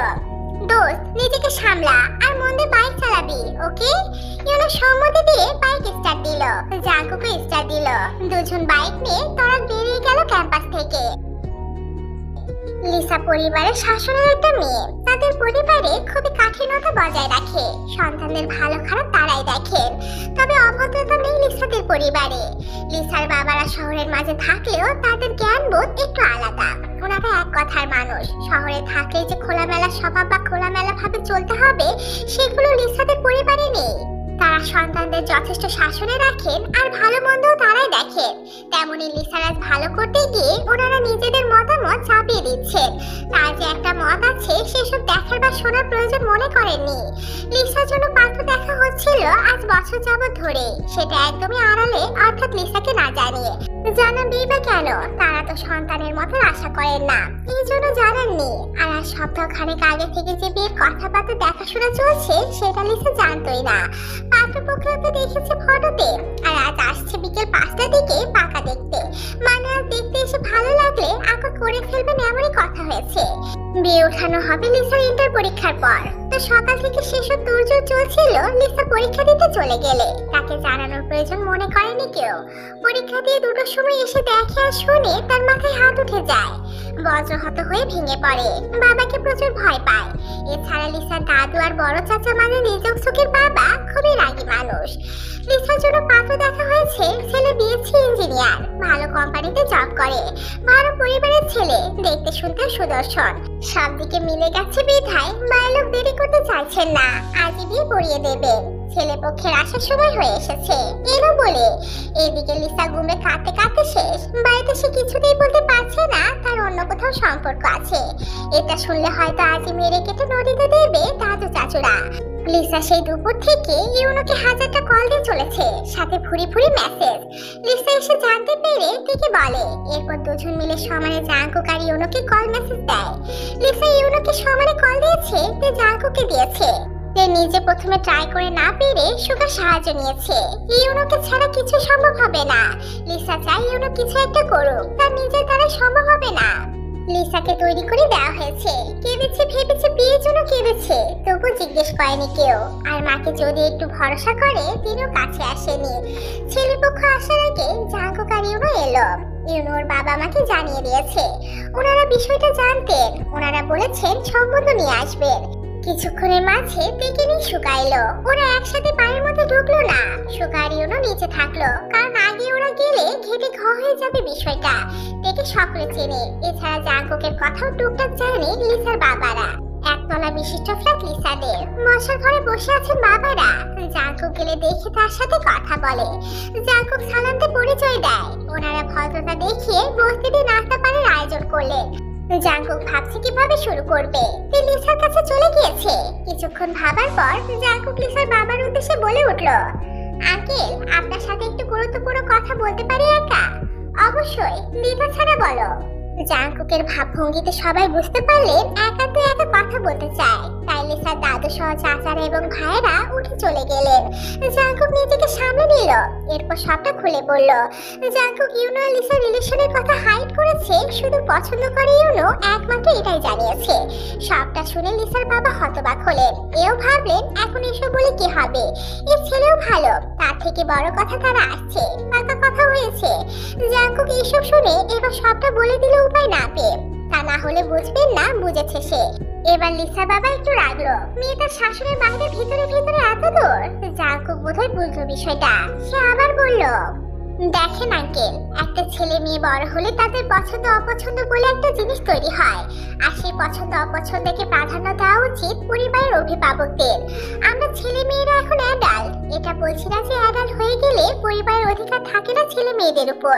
দোস্ত, নিজেকে সামলা আর মন দিয়ে বাইক চালাবি, ওকে? ইউনো সম্মতি দিয়ে বাইক স্টার্ট দিল, জাঙ্কুকে স্টার্ট দিল। দুজন বাইক নিয়ে তারা বেরিয়ে গেল ক্যাম্পাস থেকে। লিসা পরিবারের শাসনের একটা মেয়ে। তাদের পরিবারে খুবই কাঠিন্যতা বজায় রাখে। সন্তানদের ভালো খারাপ তারাই দেখেন। তবে অভদ্রতা নেই লিসাদের পরিবারে। লিসার বাবারা শহরের মাঝে থাকলেও তাদের জ্ঞানবোধ একটু আলাদা। ওনারা এক কথার মানুষ। শহরে থাকলে যে খোলামেলা স্বভাব বা খোলামেলা ভাবে চলতে হবে, সেগুলো লিসাদের পরিবারে নেই। তারা সন্তানদের যথেষ্ট শাসনে রাখেন আর ভালো মন্দও তারাই দেখেন। তেমনি লিসারাজ ভালো করতে গিয়ে ওনারা নিজেদের মতামত চাপিয়ে দিচ্ছেন। তার যে একটা মত আছে সেসব দেখার বা শোনার প্রয়োজন মনে করেননি। লিসার জন্য পাত্র দেখা হচ্ছিল আজ বছর যাবত ধরে, সেটা একদমই আড়ালে, অর্থাৎ লিসাকে না জানিয়ে। জানাবেই বা কেন? তারা তো সন্তানের মতো আশা করেন না, এই জন্য জানাননি। আর আজ সপ্তাহখানেক আগে থেকে যে বিয়ের কথাবার্তা দেখাশোনা চলছে সেটা লিসা জানতোই না। পাত্রপক্ষকে দেখেছে ফটোতে, আর আজ আসছে বিকেল 5টার দিকে পাকা দেখতে। মানে আজ দেখতে এসে ভালো লাগলে আকট করে ফেলবেন এমনই কথা হয়েছে। বিয়ে উঠানো হবে লিসার ইন্টার পরীক্ষার পর। তো সকাল থেকে সেসব তোড়জোড় চলছিল। লিসা পরীক্ষা দিতে চলে গেলে তাকে জানানোর প্রয়োজন মনে করেনি কেউ। পরীক্ষা দিয়ে 2টোর সময় এসে দেখে আর শুনে তার মাথায় হাত উঠে যায়। বজ্রহত হয়ে ভেঙে পড়ে। বাবাকে প্রচুর ভয় পায়। এছাড়া লিসার দাদু আর বড় চাচা মানে নিজক সুখের বাবা খুবই রাগী মানুষ। লিসার জন্য পাত্র দেখা হয়েছে। ছেলে বিএসসি ইঞ্জিনিয়ার, ভালো কোম্পানিতে জব করে, ভালো পরিবারের ছেলে, দেখতে শুনতে সুদর্শন। সব দিকে মিলে গেছে বিধায় বাড়ির দেরি করতে চাইছেন না, আজই বিয়ে পড়িয়ে দেবেন। ছেলে পক্ষের আসার সময় হয়ে এসেছে এলো বলে। এদিকে লিসা ঘুমে কাঁদতে কাঁদতে শেষ। বাড়িতে সে কিছুতেই বলতে পারছে না তার অন্য কোথাও সম্পর্ক আছে। এটা শুনলে হয়তো আজই মেরে কেটে নদীতে দেবে দাদু চাচুরা। লিসা সেই দুপুর থেকে ইউনোকে 1000টা কল দিয়ে চলেছে, সাথে ভুরি ভুরি মেসেজ। লিসা এসে জানতে পেরে থেকে বলে। এরপর দুজন মিলে সমানে জাঙ্কুক আর ইউনোকে কল মেসেজ দেয়। লিসা ইউনোকে সমানে কল দিয়েছে, তে জাঙ্কুককে দিয়েছে। সে নিজে প্রথমে ট্রাই করে না পেরে সুগার সাহায্য নিয়েছে। ইউনোকে ছাড়া কিছু সম্ভব হবে না। লিসা চাই ইউনো কিছু একটা করুক, তার নিজের দ্বারা সম্ভব হবে না। লিসাকে তৈরি করে দেওয়া হয়েছে। কেঁদেছে, ভেবেছে বিয়ের জন্য কেঁদেছে, তবু জিজ্ঞেস করেনি কেউ। আর মাকে যদি একটু ভরসা করে তিনিও কাছে আসেনি। ছেলেপক্ষ আসার আগে জাঙ্কুক আর ইউনো এলো। ইউনোর বাবা মাকে জানিয়ে দিয়েছে। ওনারা বিষয়টা জানতেন। ওনারা বলেছেন সম্বন্ধ নিয়ে আসবেন। কিছুক্ষণের মাঝে দেখে নিয়ে শুকাইলো। ওরা একসাথে বাড়ির মধ্যে ঢুকলো না। শুকার ইউনো নিচে থাকলো, কারণ আগে ওরা গেলে ঘেটে ঘ হয়ে যাবে বিষয়টা। দেখে সকলে চেনে। এছাড়া জাঙ্কুকের কথাও টুকটাক জানে লিসার বাবারা। একতলা বিশিষ্ট ফ্ল্যাট লিসাদের। মশার ঘরে বসে আছেন বাবারা। জাঙ্কুক গেলে দেখে তার সাথে কথা বলে। জাঙ্কুক সালামতে পরিচয় দেয়। ওনারা ভদ্রতা দেখিয়ে বসতে দিয়ে নাস্তা পানির আয়োজন করলেন। জাঙ্কুক ভাবছে কিভাবে শুরু করবে। লিসার কাছে চলে গিয়েছে। কিছুক্ষণ ভাবার পর জাঙ্কুক লিসার বাবার উদ্দেশ্যে বলে উঠল, আঙ্কেল আপনার সাথে একটু গুরুত্বপূর্ণ কথা বলতে পারি একা? অবশ্যই, দ্বিধা ছাড়া বলো। জাঙ্কুকের ভাবভঙ্গিতে সবাই বুঝতে পারলেন একাতে একা কথা বলতে চায়। তাই লিসার দাদু সহ চাচারা এবং ভাইয়েরা উঠে চলে গেলেন। জাঙ্কুক নিজেকে সামলে নিল। এরপর সবটা খুলে বলল। জাঙ্কুক ইউনো আর লিসার রিলেশনের কথা হাইড করেছে, শুধু পছন্দ করে ইউনো, একমাত্র এটাই জানিয়েছে। সবটা শুনে লিসার বাবা হতবাক হলেন। এও ভাবলেন এখন এসব বলে কি হবে, এর ছেলেও ভালো, তার থেকে বড় কথা তারা আসছে, পাকা কথা হয়েছে। জাঙ্কুক এসব শুনে এবার সবটা বলে দিল উপায় না পেয়ে। তা না হলে বুঝবেন না, বুঝেছে সে। এবার লিসা বাবা একটু রাগলো। মেয়েটার শাশুড়ির বাইরে ভিতরে ভিতরে এত দূর। জাঙ্কুক বোধহয় বুঝলো বিষয়টা। সে আবার বলল, দেখেন আঙ্কেল, একটা ছেলে মেয়ে বড় হলে তাদের পছন্দ অপছন্দ বলে একটা জিনিস তৈরি হয়। আর সেই পছন্দ অপছন্দকে প্রাধান্য দেওয়া উচিত পরিবারের অভিভাবকদের। আমরা ছেলে মেয়েরা এখন অ্যাডাল্ট। এটা বলছি না যে অ্যাডাল্ট হয়ে গেলে পরিবারের অধিকার থাকে না ছেলে মেয়েদের উপর।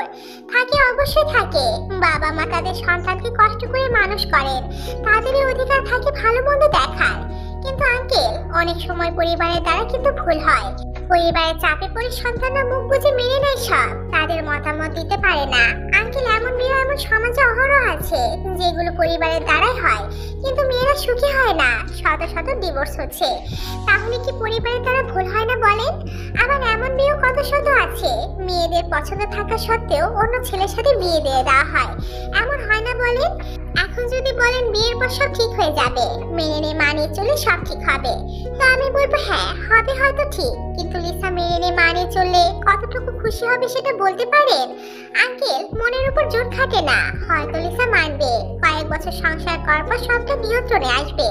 থাকে, অবশ্যই থাকে। বাবা মা তাদের সন্তানকে কষ্ট করে মানুষ করেন, তাদেরই অধিকার থাকে ভালো মন্দ দেখার। কিন্তু আঙ্কেল, অনেক সময় পরিবারের দ্বারা কিন্তু ভুল হয়। পরিবারের চাপে পড়ে সন্তানরা মুখ বুঝে মেনে নেয় সব, তাদের মতামত দিতে পারে না। আঙ্কেল, এমন মেয়ে এমন সমাজে অহরহ আছে যেগুলো পরিবারের দ্বারাই হয়, কিন্তু মেয়েরা সুখী হয় না, শত শত ডিভোর্স হচ্ছে। তাহলে কি পরিবারের দ্বারা ভুল হয় না বলেন? আবার এমন মেয়েও কত শত আছে মেয়েদের পছন্দ থাকা সত্ত্বেও অন্য ছেলের সাথে বিয়ে দিয়ে দেওয়া হয়, এমন হয় না বলেন? এখন যদি বলেন বিয়ের পর সব ঠিক হয়ে যাবে, মেনে নিয়ে মানিয়ে চলে সব ঠিক হবে, তো আমি বলবো হ্যাঁ হবে হয়তো ঠিক, কিন্তু লিসা মেনে নিয়ে মানিয়ে চললে কতটুকু খুশি হবে সেটা বলতে পারেন? আঙ্কেল, মনের উপর জোর খাটে না, হয়তো লিসা মানবে, কয়েক বছর সংসার করার পর সবটা নিয়ন্ত্রণে আসবে,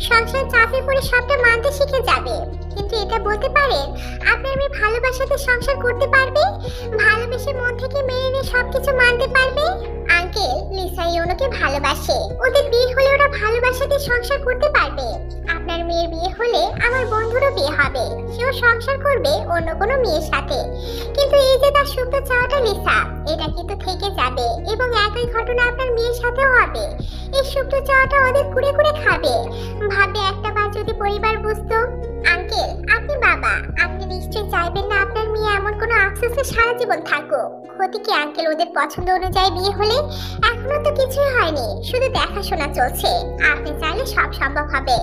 সংসার চাপে পড়ে সবটা মানতে শিখে যাবে। কিন্তু এটা বলতে পারেন আপনার মেয়ে ভালোবাসাতে সংসার করতে পারবে, ভালোবেসে মন থেকে মেনে নিয়ে সবকিছু মানতে পারবে? আঙ্কেল, লিসা ইউনোকে ভালোবাসে, ওদের বিয়ে হলে ওরা ভালোবাসাতে সংসার করতে পারবে। আপনার মেয়ের বিয়ে হলে আমার বন্ধুরও বিয়ে হবে, সেও সংসার করবে অন্য কোনো মেয়ের সাথে। কিন্তু এই যে তার সুপ্ত চাওয়াটা লিসা, এটা কিন্তু থেকে যাবে এবং একই ঘটনা আপনার মেয়ের সাথেও হবে। এই সুপ্ত চাওয়াটা ওদের কুড়ে কুড়ে খাবে। ভাবে একটা বার যদি পরিবার বুঝতো। আঙ্কেল, আপনি বাবা, আপনি নিশ্চয়ই চাইবেন না আপনার মেয়ে এমন কোনো আফসোসে সারা জীবন থাকুক। ক্ষতি কি আঙ্কেল ওদের পছন্দ অনুযায়ী বিয়ে হলে? এখনো তো কিছুই হয়নি, শুধু দেখাশোনা চলছে। আপনি চাইলে সব সম্ভব হবে।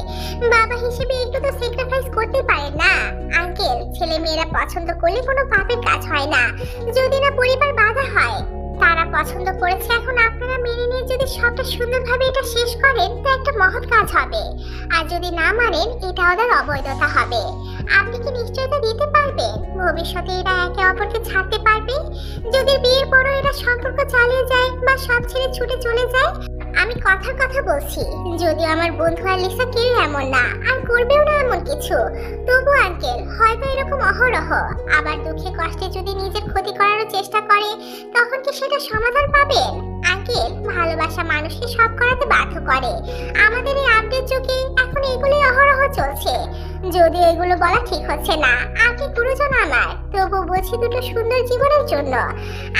বাবা হিসেবে একটু তো স্যাক্রিফাইস করতে পারেন না? আঙ্কেল, ছেলে মেয়েরা পছন্দ করলে কোনো পাপের কাজ হয় না, যদি না পরিবার বাধা হয়। তারা পছন্দ করেছে, এখন আপনারা মেনে নিয়ে যদি সবটা সুন্দরভাবে এটা শেষ করেন তো একটা মহৎ কাজ হবে। আর যদি না মানেন, এটা ওদের অবৈধতা হবে। আপনি কি নিশ্চয়তা দিতে পারবেন ভবিষ্যতে এরা একে অপরকে ছাড়তে পারবে? যদি বিয়ের পরও এরা সম্পর্ক চালিয়ে যায় বা সব ছেড়ে ছুটে চলে যায়? আমি কথার কথা বলছি, যদিও আমার বন্ধু আর লিসা কেউ এমন না, আর করবেও না এমন কিছু, তবু আঙ্কেল হয়তো এরকম অহরহ আবার দুঃখে কষ্টে যদি নিজের ক্ষতি করার চেষ্টা করে, তখন কি সেটা সমাধান পাবেন? আঙ্কেল, ভালোবাসা মানুষকে সব করাতে বাধ্য করে। আমাদের এই আপডেট যুগে এখন এগুলোই অহরহ চলছে। যদিও এগুলো বলা ঠিক হচ্ছে না, আপনি গুরুজন আমার, তবু বলছি দুটো সুন্দর জীবনের জন্য।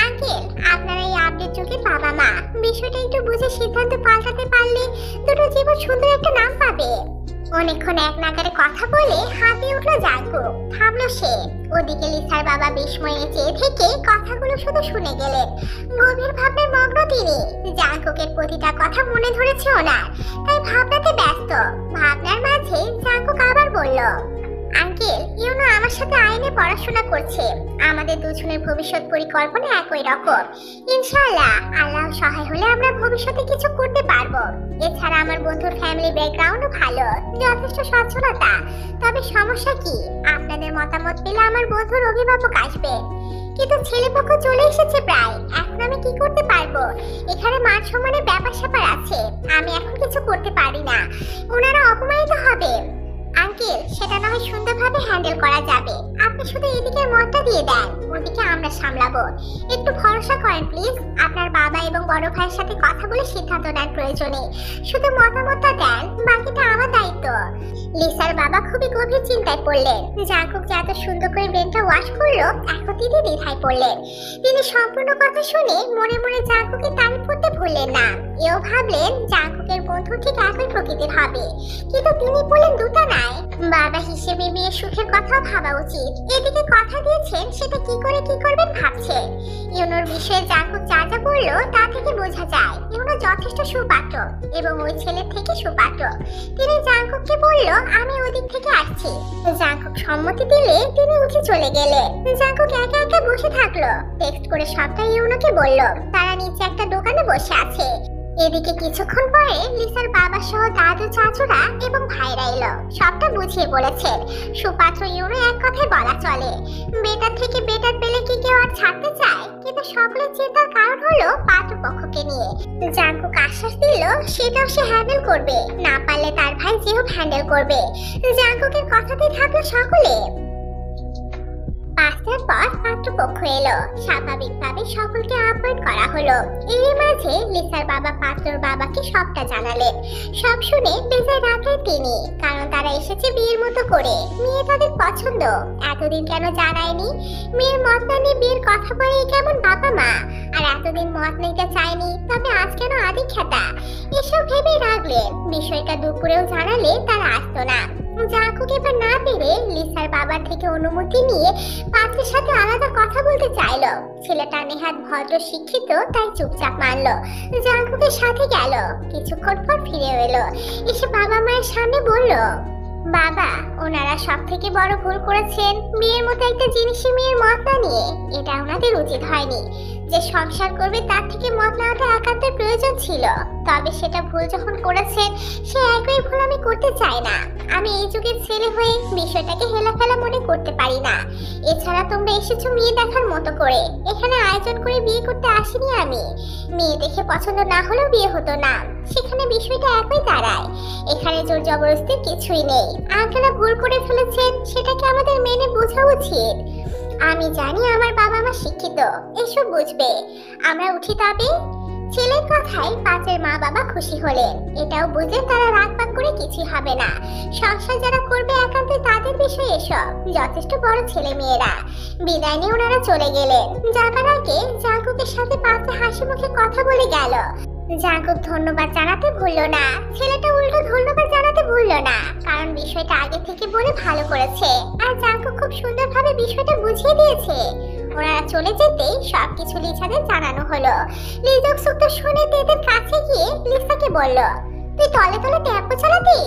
আঙ্কেল, আপনারা এই আপডেট যুগের বাবা মা, বিষয়টা একটু বুঝে সিদ্ধান্ত পাল্টাতে পারলে দুটো জীবন সুন্দর একটা নাম পাবে। অনেকক্ষণ এক নাগারে কথা বলে হাঁপিয়ে উঠলো জাঙ্কু। থামলো সে। ওদিকে লিসার বাবা বিস্ময়ে চেয়ে থেকে কথাগুলো শুধু শুনে গেলেন। গভীর ভাবনায় মগ্ন তিনি। জাঙ্কুকের প্রতিটা কথা মনে ধরেছে ওনার, তাই ভাবনাতে ব্যস্ত। ভাবনার মাঝে জাঙ্কুক আবার বলল, আঙ্কেল, ইউনো আমার সাথে আইনে পড়াশোনা করছে। আমাদের দুজনের ভবিষ্যৎ পরিকল্পনা একই রকম। ইনশাআল্লাহ আল্লাহ সহায় হলে আমরা ভবিষ্যতে কিছু করতে পারবো। এছাড়া আমার বন্ধুর ফ্যামিলি ব্যাকগ্রাউন্ডও ভালো, যথেষ্ট সচ্ছলতা। তবে সমস্যা কি, আপনাদের মতামত পেলে আমার বন্ধুর অভিভাবক আসবে। কিন্তু ছেলেপক্ষ চলে এসেছে প্রায়, এখন আমি কি করতে পারবো? এখানে মান সম্মানের ব্যাপার স্যাপার আছে, আমি এখন কিছু করতে পারি না। ওনারা অপমানিত হবে। আঙ্কেল, সেটা না হয় সুন্দরভাবে হ্যান্ডেল করা যাবে। আপনি শুধু এদিকে মতটা দিয়ে দেন, ওদিকে আমরা সামলাবো। একটু ভরসা করেন প্লিজ। আপনার বাবা এবং বড় ভাইয়ের সাথে কথা বলে সিদ্ধান্ত নেন প্রয়োজনে। শুধু মতামতটা দেন, বাকিটা আমার দায়িত্ব। লিসার বাবা খুবই গভীর চিন্তায় পড়লেন। জাঙ্কুক যে এত সুন্দর করে ব্রেনটা ওয়াশ করলো, এখন তিনি দ্বিধায় পড়লেন। তিনি সম্পূর্ণ কথা শুনে মনে মনে জাঙ্কুকের তারিফ করতে ভুললেন না। এও ভাবলেন জাঙ্কুকের বন্ধু ঠিক একই প্রকৃতির হবে, কিন্তু তিনি বললেন দুটা নাই। বাবা হিসেবে মেয়ের সুখের কথা ভাবা উচিত। এদিকে কথা দিয়েছেন, সেটা কি করে কি করবেন ভাবছেন। ইউনোর বিষয়ে জাঙ্কুক যা যা বললো তা থেকে বোঝা যায় ইউনো যথেষ্ট সুপাত্র এবং ওই ছেলের থেকে সুপাত্র। তিনি জাঙ্কুককে বলল, আমি ওদিক থেকে আসছি। জাঙ্কুক সম্মতি দিলে তিনি উঠে চলে গেলেন। জাঙ্কুক একা একা বসে থাকলো। টেক্সট করে সবটা ইউনোকে বলল। তারা নিচে একটা দোকানে বসে আছে। এদিকে কিছুক্ষণ পরে লিসার বাবা সহ দাদু, চাচুরা এবং ভাইরা এলো। সবটা বুঝিয়ে বলেছেন। সুপাত্র ইউনো এক কথায় বলা চলে। বেটার থেকে বেটার পেলে কি কেউ আর ছাড়তে চায়? কিন্তু সকলের চিন্তার কারণ হলো পাত্রপক্ষকে নিয়ে। জাঙ্কুক আশ্বাস দিল সেটাও সে হ্যান্ডেল করবে, না পারলে তার ভাই যেহেতু হ্যান্ডেল করবে। জাঙ্কুকের কথাতেই থাকলো সকলে। 5টার পর পাত্রপক্ষ এলো। স্বাভাবিকভাবে সকলকে আহ্বান করা হলো। এর মাঝে লিসার বাবা পাত্রর বাবাকে সবটা জানালেন। সব শুনে বেজায় রাখলেন তিনি, কারণ তারা এসেছে বিয়ের মতো করে। মেয়ে তাদের পছন্দ, এতদিন কেন জানায়নি? মেয়ের মত না নিয়ে বিয়ের কথা বলে কেমন বাবা মা? আর এতদিন মত নিতে চায়নি, তবে আজ কেন আদিখ্যাতা? এসব ভেবে রাখলেন। বিষয়টা দুপুরেও জানালে তারা আসতো না। জাঙ্কুক এবার না পেরে লিসার বাবার থেকে অনুমতি নিয়ে পাত্রের সাথে আলাদা কথা বলতে চাইলো। ছেলেটা নেহাত ভদ্র শিক্ষিত, তাই চুপচাপ মানলো। জাঙ্কুকের সাথে গেল। কিছুক্ষণ পর ফিরে এলো। এসে বাবা মায়ের সামনে বলল, বাবা, ওনারা সব থেকে বড় ভুল করেছেন। মেয়ের মতো একটা জিনিসে মেয়ের মত না নিয়ে, এটা ওনাদের উচিত হয়নি। যে সংসার করবে তার থেকে মদ নেওয়াটা একান্ত প্রয়োজন ছিল। তবে সেটা ভুল যখন করেছেন, সে একই ভুল আমি করতে চাই না। আমি এই যুগের ছেলে হয়ে বিষয়টাকে হেলাফেলা মনে করতে পারি না। এছাড়া তোমরা এসেছো মেয়ে দেখার মতো করে, এখানে আয়োজন করে বিয়ে করতে আসিনি আমি। মেয়ে দেখে পছন্দ না হলেও বিয়ে হতো না, সেখানে বিষয়টা একই দাঁড়ায়। এখানে জোর জবরদস্তির কিছুই নেই। আঙ্কেলরা ভুল করে ফেলেছেন, সেটাকে আমাদের মেনে বোঝা উচিত। আমি জানি আমার বাবা মা শিক্ষিত, এসব বুঝবে। আমরা উঠি তবে। ছেলের কথায় পাঁচের মা বাবা খুশি হলেন। এটাও বুঝে তারা রাগ পাগ করে কিছু হবে না। সংসার যারা করবে একান্ত তাদের বিষয় এসব। যথেষ্ট বড় ছেলে মেয়েরা। বিদায় নিয়ে ওনারা চলে গেলেন। যাবার আগে জাঙ্কুকের সাথে পাঁচে হাসি মুখে কথা বলে গেল। জাঙ্কুক ধন্যবাদ জানাতে ভুললো না, ছেলেটা উল্টো ধন্যবাদ জানাতে ভুললো না, কারণ বিষয়টা আগে থেকে বলে ভালো করেছে। আর জাঙ্কুক খুব সুন্দরভাবে বিষয়টা বুঝিয়ে দিয়েছে। ওনারা চলে যেতেই সবকিছু লিসাদের জানানো হলো। লিজক সুক তো শুনে তেদের কাছে গিয়ে লিসাকে বলল, তুই তলে তলে টেম্পো চালাতি?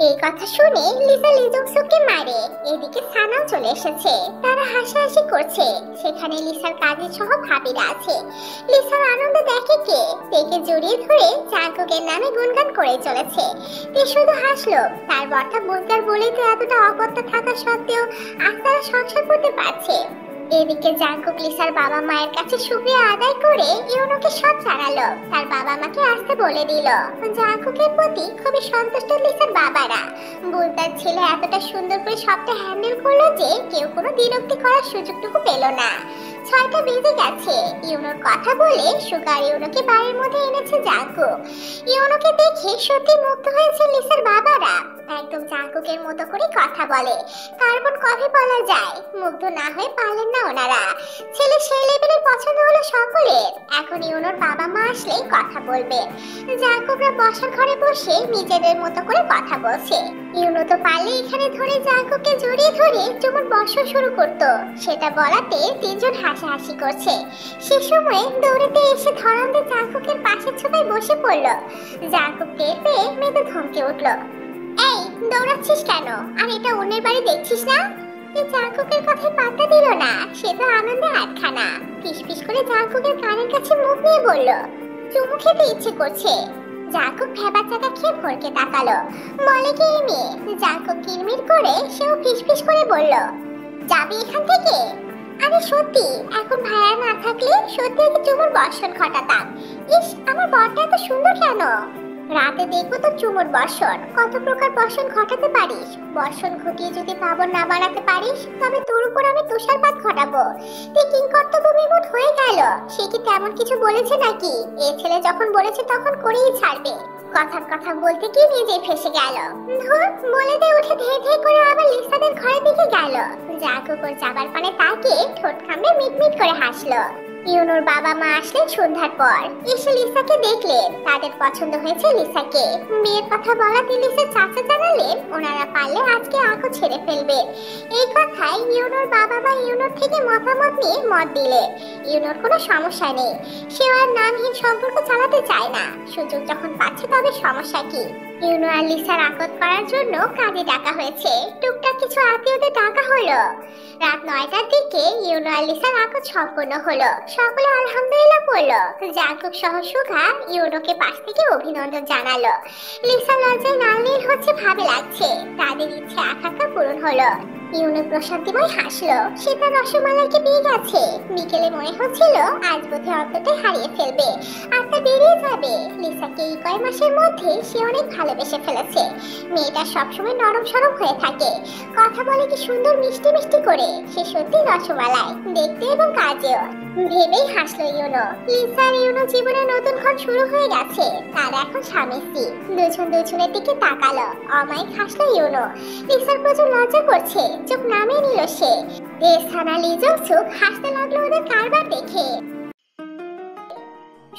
এই কথা শুনে লিসা লিজক সুককে মারে। এদিকে সানাও চলে এসেছে। তারা হাসাহাসি করছে। সেখানে লিসার কাজী সহ ভাবিরা আছে। লিসার আনন্দ দেখে কে তেকে জড়িয়ে ধরে জাঙ্কুকের নামে গুনগান করে চলেছে। তে শুধু হাসলো। তার বর্তা বুঝদার বলেই তো এতটা অকথ্য থাকা সত্ত্বেও আজ তারা সংসার করতে পারছে। এদিকে জাঙ্কুক লিসার বাবা মায়ের কাছে শুকরিয়া আদায় করে ইউনোকে সব জানালো। তার বাবা মাকে আসতে বলে দিল। জাঙ্কুকের প্রতি খুবই সন্তুষ্ট লিসার বাবারা। বুলতার ছেলে এতটা সুন্দর করে সবটা হ্যান্ডেল করলো যে কেউ কোনো বিরক্তি করার সুযোগটুকু পেল না। 6টা বেজে গেছে। ইউনোর কথা বলে সুগার ইউনোকে বাড়ির মধ্যে এনেছে জাঙ্কুক। ইউনোকে দেখে সত্যি মুগ্ধ হয়েছে লিসার বাবারা। একদম জাঙ্কুকের মতো করে কথা বলে। কার্বন কফি বলা যায়। মুগ্ধ না হয়ে পারলেন না ওনারা। ছেলে সেই লেভেলের পছন্দ হলো সকলের। এখন ইউনোর বাবা মা আসলেই কথা বলবে। জাঙ্কুকরা বসার ঘরে বসে নিজেদের মতো করে কথা বলছে। ইউনো তো পারলে এখানে ধরে জাঙ্কুককে জড়িয়ে ধরে চুমুর বর্ষণ শুরু করতো। সেটা বলাতে তিনজন হাসাহাসি করছে। সে সময় দৌড়েতে এসে ধরামদে জাঙ্কুকের পাশের ছোপায় বসে পড়ল। জাঙ্কুক টের পেয়ে মেয়েতে ধমকে উঠল, এই দৌড়াচ্ছিস কেন? আর এটা অন্যের বাড়ি দেখছিস না? জাঙ্কুকের কথায় পাত্তা দিল না। সে তো আনন্দে আটখানা। ফিসফিস করে জাঙ্কুকের কানের কাছে মুখ নিয়ে বলল, চুমু খেতে ইচ্ছে করছে। জাঙ্কুক ভেবার চাকা খেয়ে ভরকে তাকালো। বলে কি এই মেয়ে? জাঙ্কুক কিরমির করে সেও ফিসফিস করে বলল, যাবি এখান থেকে? আরে সত্যি, এখন ভাইয়া না থাকলে সত্যি আগে চুমুর বর্ষণ ঘটাতাম। ইস, আমার বরটা এত সুন্দর কেন? রাতে দেখবো তো চুমুর বর্ষণ। কত প্রকার বর্ষণ ঘটাতে পারিস। বর্ষণ ঘটিয়ে যদি পাবন না বাড়াতে পারিস, তবে তোর উপর আমি তুষারপাত ঘটাবো। তুই কিংকর্তব্য বিমূঢ় হয়ে গেল। সে কি তেমন কিছু বলেছে নাকি? এ ছেলে যখন বলেছে তখন করেই ছাড়বে। কথার কথা বলতে গিয়ে নিজে ফেসে গেল। ধুর, বলে দিয়ে উঠে ধেয়ে ধেয়ে করে আবার লিসাদের ঘরের দিকে গেল। জাঙ্কুক ওর যাবার পানে তাকে ঠোঁট কামড়ে মিটমিট করে হাসলো। ইউনোর বাবা মা আসলেন সন্ধ্যার পর। এসে লিসাকে দেখলেন। তাদের পছন্দ হয়েছে লিসাকে। বিয়ের কথা বলাতে লিসার চাচা জানালেন ওনারা পারলে আজকে আকো ছেড়ে ফেলবে। এই কথায় ইউনোর বাবা মা ইউনোর থেকে মতামত নিয়ে মত দিলেন। ইউনোর কোনো সমস্যা নেই। সে আর নামহীন সম্পর্ক চালাতে চায় না। সুযোগ যখন পাচ্ছে তবে সমস্যা কি? ইউনো আর লিসার আকত করার জন্য কাজে ডাকা হয়েছে। টুকটাক কিছু আত্মীয়দের ডাকা হলো। রাত 9টার দিকে ইউনো আর লিসার আকত সম্পূর্ণ হলো। সকলে আলহামদুলিল্লাহ বললো। জাঙ্কুক সহ সুগা ইউনোকে পাশ থেকে অভিনন্দন জানালো। লিসা লজ্জায় লাল নীল হচ্ছে ভাবে লাগছে। তাদের ইচ্ছে আকাঙ্ক্ষা পূরণ হলো। ইউনো প্রশান্তিময় হাসলো। সে তার রসমালাইকে পেয়ে গেছে। বিকেলে মনে হচ্ছিল আজ বোধে অন্তটাই হারিয়ে ফেলবে। আর তা বেরিয়ে যাবে। লিসাকে এই কয় মাসের মধ্যে সে অনেক ভালোবেসে ফেলেছে। মেয়েটা সবসময় নরম সরম হয়ে থাকে। কথা বলে কি সুন্দর মিষ্টি মিষ্টি করে। সে সত্যি রসমালাই, দেখতে এবং কাজেও। ভেবেই হাসলো ইউনো। লিসা আর ইউনো জীবনে নতুন ক্ষণ শুরু হয়ে গেছে। তারা এখন স্বামী স্ত্রী। দুজন দুজনের দিকে তাকালো। অমায়িক হাসলো ইউনো। লিসার প্রচুর লজ্জা করছে। চোখ নামিয়ে নিল সে। রেসানা লিজক সুক হাসতে লাগলো ওদের কারবার দেখে।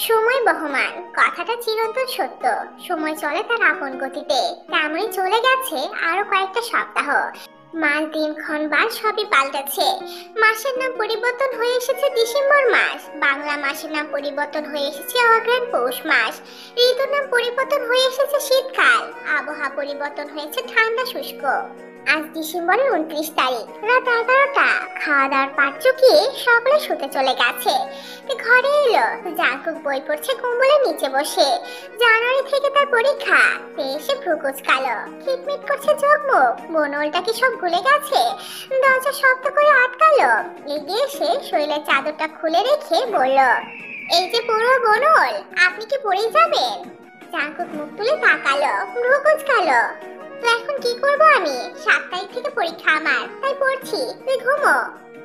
সময় বহমান, কথাটা চিরন্তন সত্য। সময় চলে তার আপন গতিতে। তেমনই চলে গেছে আরো কয়েকটা সপ্তাহ। মাস, দিন, ক্ষণ, বার সবই পাল্টেছে। মাসের নাম পরিবর্তন হয়ে এসেছে ডিসেম্বর মাস। বাংলা মাসের নাম পরিবর্তন হয়ে এসেছে অগ্রহায়ণ পৌষ মাস। ঋতুর নাম পরিবর্তন হয়ে এসেছে শীতকাল। আবহাওয়া পরিবর্তন হয়েছে ঠান্ডা শুষ্ক। আজ ডিসেম্বরের 29 তারিখ, রাত 11টা। খাওয়া দাওয়ার পাট চুকিয়ে সকলে শুতে চলে গেছে। ঘরে এলো জাঙ্কুক, বই পড়ছে কম্বলের নিচে বসে। জানুয়ারি থেকে তার পরীক্ষা। এসে ভ্রু কুচকালো, খিটমিট করছে চোখ মুখ। বনলটা কি সব ভুলে গেছে? দরজা শক্ত করে আটকালো। এগিয়ে এসে শরীরের চাদরটা খুলে রেখে বলল, এই যে পুরো বনল, আপনি কি পড়ে যাবেন? জাঙ্কুক মুখ তুলে তাকালো, ভ্রু কুচকালো। তো এখন কি করব আমি? 7 তারিখ থেকে পরীক্ষা আমার, তাই পড়ছি। তুই ঘুমো।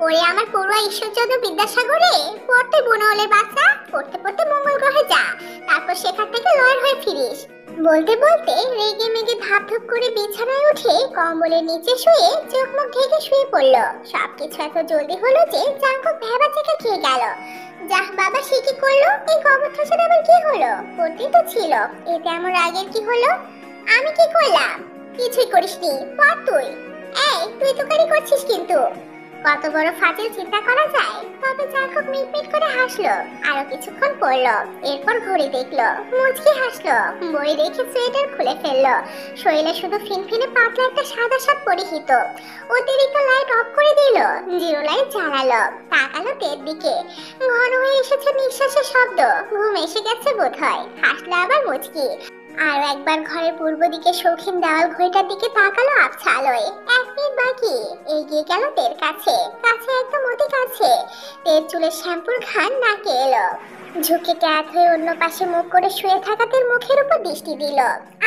ওরে আমার পড়ুয়া ঈশ্বরচন্দ্র বিদ্যাসাগরে পড়তে বনলের বাচ্চা, পড়তে পড়তে মঙ্গল গ্রহে যা, তারপর সেখান থেকে লয়ার হয়ে ফিরিস। বলতে বলতে রেগে মেগে ধাপ ধাপ করে বিছানায় উঠে কম্বলের নিচে শুয়ে চোখ মুখ ঢেকে শুয়ে পড়ল। সবকিছু এত জলদি হলো যে জাঙ্কুক ভেবা চেকে খেয়ে গেল। যাহ বাবা, সে কি করলো? এই কবর ঠাসার আবার কি হলো? পড়তেই তো ছিল, এতে আমার রাগের কি হলো? আমি কি করলাম? কিছুই করিসনি, পড় তুই। এই তুই তো কারি করছিস কিন্তু। কত বড় ফাজিল চিন্তা করা যায়। তবে জাঙ্কুক মিটমিট করে হাসলো, আরো কিছুক্ষণ পড়লো। এরপর ঘড়ি দেখলো, মুচকি হাসলো, বই রেখে সোয়েটার খুলে ফেললো। শরীরে শুধু ফিনফিনে পাতলা একটা সাদা শার্ট পরিহিত। অতিরিক্ত লাইট অফ করে দিল, জিরো লাইট জ্বালালো। তাকালো তের দিকে, ঘন হয়ে এসেছে নিঃশ্বাসের শব্দ। ঘুম এসে গেছে বোধহয়। হাসলো আবার মুচকি। আর একবার ঘরের পূর্ব দিকে শৌখিন দেওয়াল ঘড়িটার দিকে তাকালো আবছা আলোয়। 1 মিনিট বাকি। এগিয়ে গেল তের কাছে, কাছে একদম অতি কাছে। তের চুলের শ্যাম্পুর ঘ্রাণ নাকে এলো। ঝুঁকে ট্যাক হয়ে অন্য পাশে মুখ করে শুয়ে থাকা তের মুখের উপর দৃষ্টি দিল।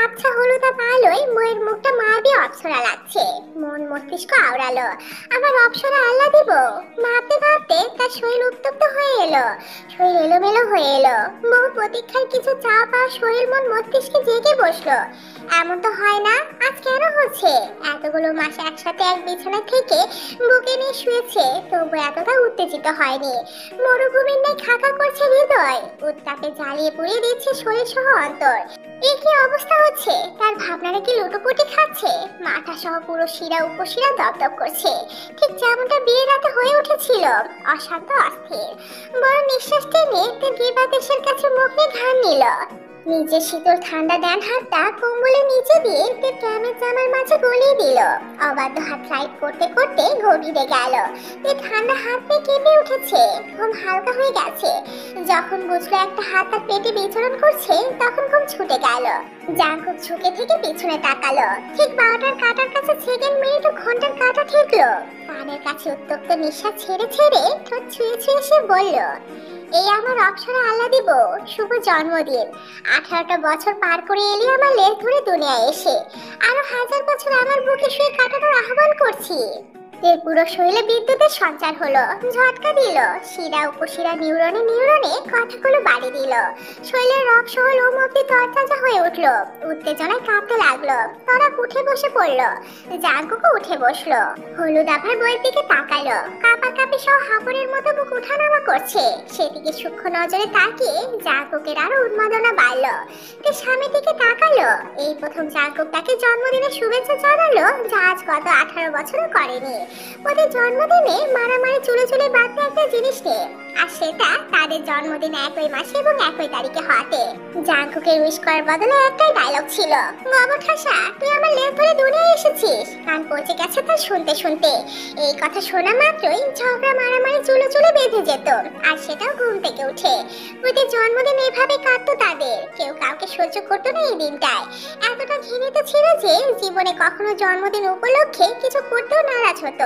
আবছা হলুদ আলোয় মেয়ের মুখটা মায়াবী অপ্সরা লাগছে। মন মস্তিষ্ক আওড়ালো, আবার অপ্সরা আল্লাহ দিব। ভাবতে ভাবতে তার শরীর উত্তপ্ত হয়ে এলো, শরীর এলোমেলো হয়ে এলো। বহু প্রতীক্ষার কিছু চাওয়া পাওয়া শরীর মন মস্তিষ্কে জেগে বসলো। এমন তো হয় না, আজ কেন হচ্ছে? এতগুলো মাস একসাথে এক বিছানায় থেকে বুকে নিয়ে শুয়েছে, তবু এতটা উত্তেজিত হয়নি। মরুভূমির ন্যায় খাকা করছে হৃদয়, উত্তাপে জ্বালিয়ে পুড়িয়ে দিচ্ছে শরীর সহ অন্তর। এই কি অবস্থা হচ্ছে? তার ভাবনারা কি লুটোপুটি খাচ্ছে? মাথা সহ পুরো শিরা উপশিরা দপদপ করছে, ঠিক যেমনটা বিয়ের রাতে হয়ে উঠেছিল। অশান্ত অস্থির। বড় নিঃশ্বাস টেনে দেবাদেশের কাছে মুখ নিয়ে ঘাম নিল। নিজের শীতল ঠান্ডা দেন হাতটা কম্বলের নিচে দিয়ে ক্যামের জামার মাঝে গলিয়ে দিল। অবাধ্য হাত ফ্লাইট করতে করতে গভীরে গেল। ঠান্ডা হাত পেয়ে কেঁপে উঠেছে, ঘুম হালকা হয়ে গেছে। যখন বুঝলো একটা হাত তার পেটে বিচরণ করছে, তখন ঘুম ছুটে গেল। জাঙ্কুক ঝুঁকে থেকে পিছনে তাকালো। ঠিক 12টার কাঁটার কাছে সেকেন্ড, মিনিট ও ঘন্টার কাঁটা ঠেকলো। কানের কাছে উত্তপ্ত নিঃশ্বাস ছেড়ে ছেড়ে ঠোঁট ছুঁয়ে ছুঁয়ে সে বলল, এই আমার অক্ষরে আল্লাহ দিব, শুভ জন্মদিন। 18টা বছর পার করে এলি আমার লেজ ধরে দুনিয়ায় এসে, আরো 1000 বছর আমার বুকে শুয়ে কাটানোর আহ্বান করছি। এর পুরো শরীরে বিদ্যুতের সঞ্চার হলো, ঝটকা দিল। শিরা উপশিরা নিউরনে নিউরনে কথাগুলো বাড়ি দিল। শরীরের রক সহ লোম অব্দি তরতাজা হয়ে উঠলো। উত্তেজনায় কাঁপতে লাগলো। তারা উঠে বসে পড়লো। জাঙ্কুকও উঠে বসলো। হলুদ আভার বইয়ের দিকে তাকালো। কাঁপাকাঁপি সহ হাবরের মতো বুক উঠানামা করছে। সেদিকে সূক্ষ্ম নজরে তাকিয়ে জাঙ্কুকের আরো উন্মাদনা বাড়ল। স্বামী দিকে তাকালো। এই প্রথম জাঙ্কুক তাকে জন্মদিনের শুভেচ্ছা জানালো, যা আজ গত 18 বছরও করেনি। ওদের জন্মদিনে মারামারি চুলে চুলে বাঁধতে একটা জিনিস নেই, আর সেটা তাদের জন্মদিন একই মাসে এবং একই তারিখে হতে। জাঙ্কুকের উইশ করার বদলে একটাই ডায়লগ ছিল, গবর ঠাসা, তুই আমার লেজ ধরে দুনিয়ায় এসেছিস। কান পচে গেছে তার শুনতে শুনতে। এই কথা শোনা মাত্রই ঝগড়া মারামারি চুলে চুলে বেঁধে যেত, আর সেটাও ঘুম থেকে উঠে। ওদের জন্মদিন এভাবে কাটতো তাদের। কেউ কাউকে সহ্য করতো না এই দিনটায়। এতটা ঘৃণিত ছিল যে জীবনে কখনো জন্মদিন উপলক্ষে কিছু করতেও নারাজ হতো।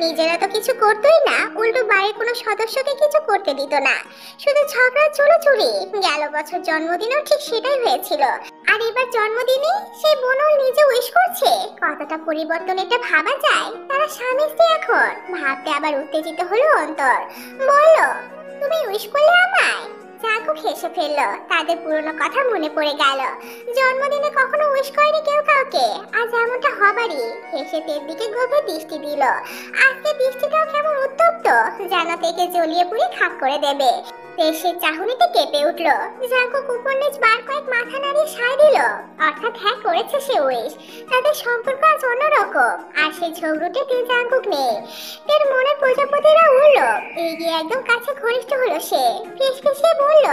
নিজেরা তো কিছু করতোই না, উল্টো বাড়ির কোনো সদস্যকে কিছু করতে দিত না। শুধু ঝগড়া চুরি। গেল বছর জন্মদিনেও ঠিক সেটাই হয়েছিল। আর এবার জন্মদিনে সেই বোনল নিজে উইশ করছে। কতটা পরিবর্তন এটা ভাবা যায়। তারা স্বামী স্ত্রী এখন। ভাবতে আবার উত্তেজিত হলো অন্তর। বলল, তুমি উইশ করলে আমায়? জাঙ্কুক হেসে ফেললো। তাদের পুরনো কথা মনে পড়ে গেল। জন্মদিনে কখনো উইশ করেনি কেউ কাউকে, আজ এমনটা হবারই। হেসে তের দিকে গভীর দৃষ্টি দিল। আজকে দৃষ্টিটাও কেমন উত্তপ্ত, যেন তেকে জ্বলিয়ে পুড়ে খাক করে দেবে। সে চাহনিতে কেঁপে উঠল। জাঙ্কুক উপর নিচ বার কয়েক মাথা নাড়িয়ে সায় দিল। অর্থাৎ হ্যাঁ করেছে সে উইশ। তাদের সম্পর্ক আজ অন্যরকম। আর সেই ঝগড়ুটে জাঙ্কুক নেই। তের মনের প্রজাপতিরা উড়ল। এগিয়ে একদম কাছে ঘনিষ্ঠ হলো সে। ফিসফিসিয়ে বলল,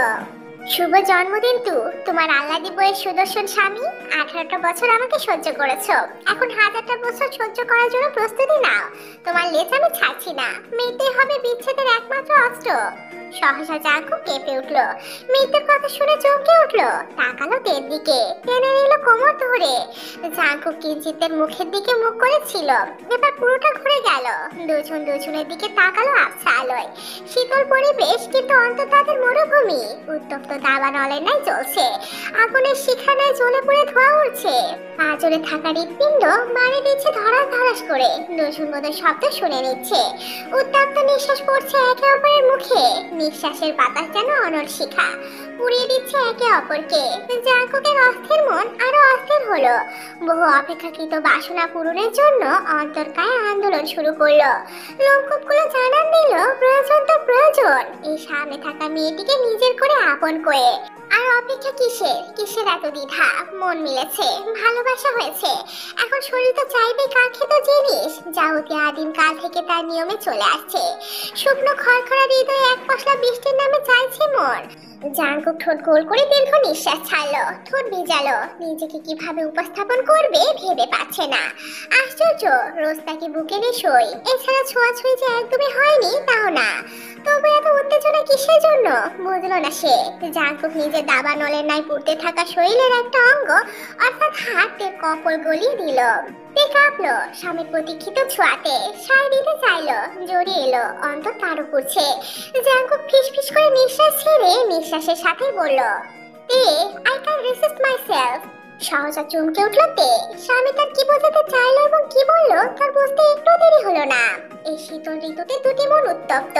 শুভ জন্মদিন তু। তোমার আল্লাদি বইয়ের সুদর্শন স্বামী 18টা বছর আমাকে সহ্য করেছো, এখন 1000টা বছর সহ্য করার জন্য প্রস্তুতি নাও। তোমার লেজ আমি ছাড়ছি না, মৃত্যুই হবে বিচ্ছেদের একমাত্র অস্ত্র। সহসা জাঙ্কুক কেঁপে উঠলো। মৃত্যুর কথা শুনে চমকে উঠলো, তাকালো তের দিকে, টেনে নিল কোমর ধরে। জাঙ্কুক কিঞ্চিতের মুখের দিকে মুখ করেছিল, এবার পুরোটা ঘুরে গেল। দুজন দুজনের দিকে তাকালো আবছা আলোয়। শীতল পরিবেশ, কিন্তু অন্তত তাদের মরুভূমি। উত্তপ্ত দাবানলের ন্যায় জ্বলছে, আগুনের শিখানায় জ্বলে পড়ে ধোঁয়া উঠছে। পাঁজরে থাকা হৃৎপিণ্ড বাড়ি দিচ্ছে ধরাস ধরাস করে, দুজন বোধের শব্দ শুনে নিচ্ছে। উত্তপ্ত নিঃশ্বাস পড়ছে একে অপরের মুখে, নিঃশ্বাসের বাতাস যেন অনল শিখা, পুড়িয়ে দিচ্ছে একে অপরকে। জাঙ্কুকের অস্থির মন আরো অস্থির হলো। বহু অপেক্ষাকৃত বাসনা পূরণের জন্য অন্তর্কায় আন্দোলন শুরু করলো। লোমকূপগুলো জানান দিল, প্রয়োজন তো প্রয়োজন, এই সামনে থাকা মেয়েটিকে নিজের করে আপন করে। আর অপেক্ষা কিসের, কিসের এত দ্বিধা? মন মিলেছে, ভালোবাসা হয়েছে, এখন শরীর তো চাইবে কাঙ্ক্ষিত জিনিস, যা অতি আদিম কাল থেকে তার নিয়মে চলে আসছে। শুকনো খড়খড়া হৃদয়ে এক পশলা বৃষ্টির নামে চাইছে মন। জাঙ্কুক ঠোঁট গোল করে দীর্ঘ নিঃশ্বাস ছাড়লো, ঠোঁট ভিজালো। নিজেকে কিভাবে উপস্থাপন করবে ভেবে পাচ্ছে না। আশ্চর্য, রোজ তাকে বুকে নিয়ে শোয়, এছাড়া ছোঁয়াছুঁই যে একদমই হয়নি তাও না। তবু এত উত্তেজনা কিসের জন্য বুঝলো না সে। জাঙ্কুক নিজের দাবানলের ন্যায় পুড়তে থাকা শরীরের একটা অঙ্গ অর্থাৎ হাতের কপল গলিয়ে দিল। তে কাঁপলো স্বামীর প্রতীক্ষিত ছোঁয়াতে, সায় দিতে চাইলো, জড়িয়ে এলো, অন্তর তারও পুড়ছে। জাঙ্কুক ফিসফিস করে নিঃশ্বাস ছেড়ে নিঃশ্বাসের সাথে বলল, তে আই ক্যান রেসিস্ট মাইসেলফ। সহজা চমকে উঠল তে। স্বামী তার কি বোঝাতে চাইলো এবং কি বললো তার বুঝতে একটু দেরি হলো না। এই শীতল ঋতুতে দুটি মন উত্তপ্ত।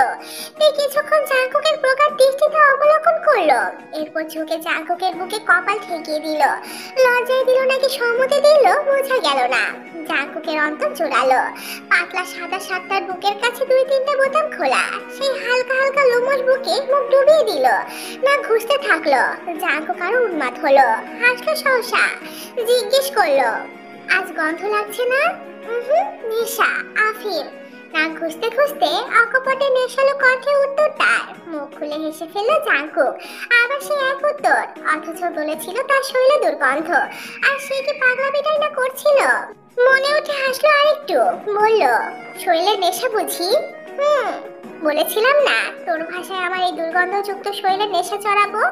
তে কিছুক্ষণ জাঙ্কুকের প্রগাঢ় দৃষ্টিতে অবলোকন করলো, এরপর ঝুঁকে জাঙ্কুকের বুকে কপাল ঠেকিয়ে দিল। লজ্জায় দিল নাকি সম্মতি দিল বোঝা গেল না। জাঙ্কুকের অন্তর জোড়ালো, পাতলা সাদা শার্টটার বুকের কাছে 2-3টে বোতাম খোলা, সেই হালকা হালকা লোমশ বুকে মুখ ডুবিয়ে দিল। না ঘুষতে থাকলো। জাঙ্কুক আরো উন্মাদ হলো, হাসলো সহসা, জিজ্ঞেস করলো, আজ গন্ধ লাগছে না? নেশা, আফিম। নাক ঘুষতে ঘুষতে অকপটে নেশালো কণ্ঠে উত্তর তার। মুখ খুলে হেসে ফেললো জাঙ্কুক, আবার সে এক উত্তর, অথচ বলেছিল তার শরীরে দুর্গন্ধ, আর সে কি পাগলামিটাই না করছিল। মনে উঠে হাসলো আরেকটু, বলল, শরীরের নেশা বুঝি? বলেছিলাম না তোর ভাষায় আমার এই দুর্গন্ধযুক্ত শরীরের নেশা চড়াবো।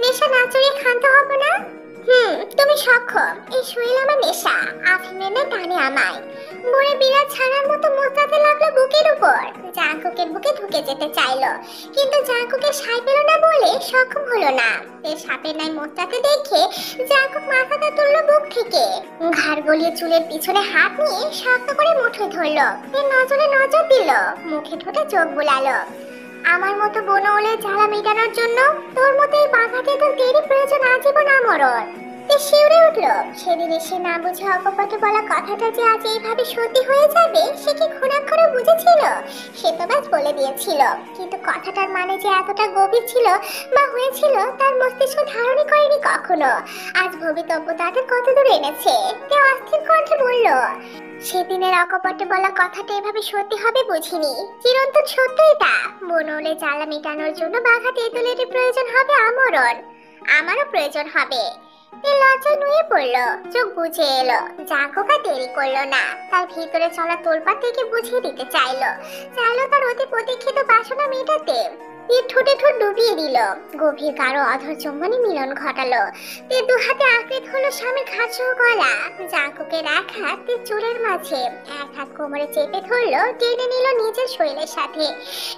নেশা না চড়িয়ে ক্ষান্ত হব না। তুমি সক্ষম, এই শরীর আমার নেশা, আফিমের না টানে আমায়। মরে বিরাট ছানার মতো মোচড়াতে লাগলো বুকের উপর। জাঙ্কুকের বুকে ঢুকে যেতে চাইলো, কিন্তু জাঙ্কুকের সায় পেল না বলে সক্ষম হলো না। এর সাপের নাই মোচড়াতে দেখে জাঙ্কুক মাথাটা তুললো বুক থেকে, ঘাড় গলিয়ে চুলের পিছনে হাত নিয়ে শক্ত করে মুঠোয় ধরলো। এর নজরে নজর দিল, মুখে ঠোঁটে চোখ বুলালো। আমার মতো বনওয়ালে জ্বালা মেটানোর জন্য তোর মতো এই বাঘাতে তো দেরি প্রয়োজন আজীবন আমরণ। শিউরে উঠলো। সেদিন এসে না বুঝে অকপটে বলা কথাটা যে আজ এইভাবে সত্যি হয়ে যাবে সে কি ঘুণাক্ষরে বুঝেছিল? সে তো ব্যাস বলে দিয়েছিল, কিন্তু কথাটার মানে যে এতটা গভীর ছিল বা হয়েছিল তার মস্তিষ্ক ধারণই করেনি কখনো। আজ ভবিতব্য তাদের কত দূর এনেছে। কেউ অস্থির কণ্ঠে বলল, সেদিনের অকপটে বলা কথাটা এভাবে সত্যি হবে বুঝিনি। চিরন্তন সত্য এটা, বনওয়ালে জ্বালা মেটানোর জন্য বাঘা তেঁতুলের প্রয়োজন হবে আমরণ, আমারও প্রয়োজন হবে। লজ্জায় নুয়ে পড়লো, চোখ বুঝে এলো। জাঙ্কুক আর দেরি করলো না, তার ভিতরে চলা তোলপাড় থেকে বুঝিয়ে দিতে চাইলো তার অতি প্রতীক্ষিত বাসনা মেটাতে। ঠোঁটে ঠোঁট ডুবিয়ে দিল, গভীর গাঢ় অধর চুম্বনে মিলন ঘটালো। তে দু হাতে আঁকড়ে ধরলো স্বামীর ঘাট সহ গলা। জাঙ্কুকের এক হাত তে চুলের মাঝে, এক হাত কোমরে চেপে ধরলো, টেনে নিল নিজের শরীরের সাথে।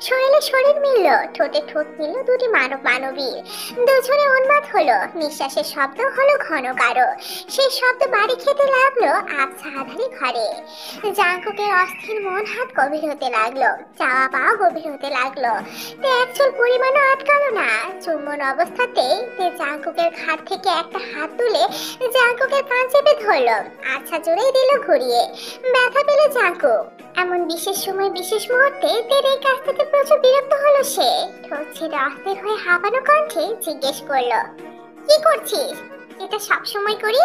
শরীরে শরীর মিলল, ঠোঁটে ঠোঁট মিলল দুটি মানব মানবীর। দুজনে উন্মাদ হলো, নিঃশ্বাসের শব্দ হলো ঘন গাঢ়। সেই শব্দ বাড়ি খেতে লাগলো আবছা আধারে ঘরে। জাঙ্কুকের অস্থির মন হাত গভীর হতে লাগলো, চাওয়া পাওয়া গভীর হতে লাগলো। তে চুল পরিমাণও আটকালো না। চুম্বন অবস্থাতেই তে জাঙ্কুকের ঘাট থেকে একটা হাত তুলে জাঙ্কুকের কান চেপে ধরলো, আচ্ছা জোরেই দিল ঘুরিয়ে। ব্যথা পেল জাঙ্কুক। এমন বিশেষ সময় বিশেষ মুহূর্তে তের এই কাছ থেকে প্রচুর বিরক্ত হলো সে। ঠোঁট ছেড়ে অস্থির হয়ে হাঁপানো কণ্ঠে জিজ্ঞেস করলো, কি করছিস? এটা সবসময় করি?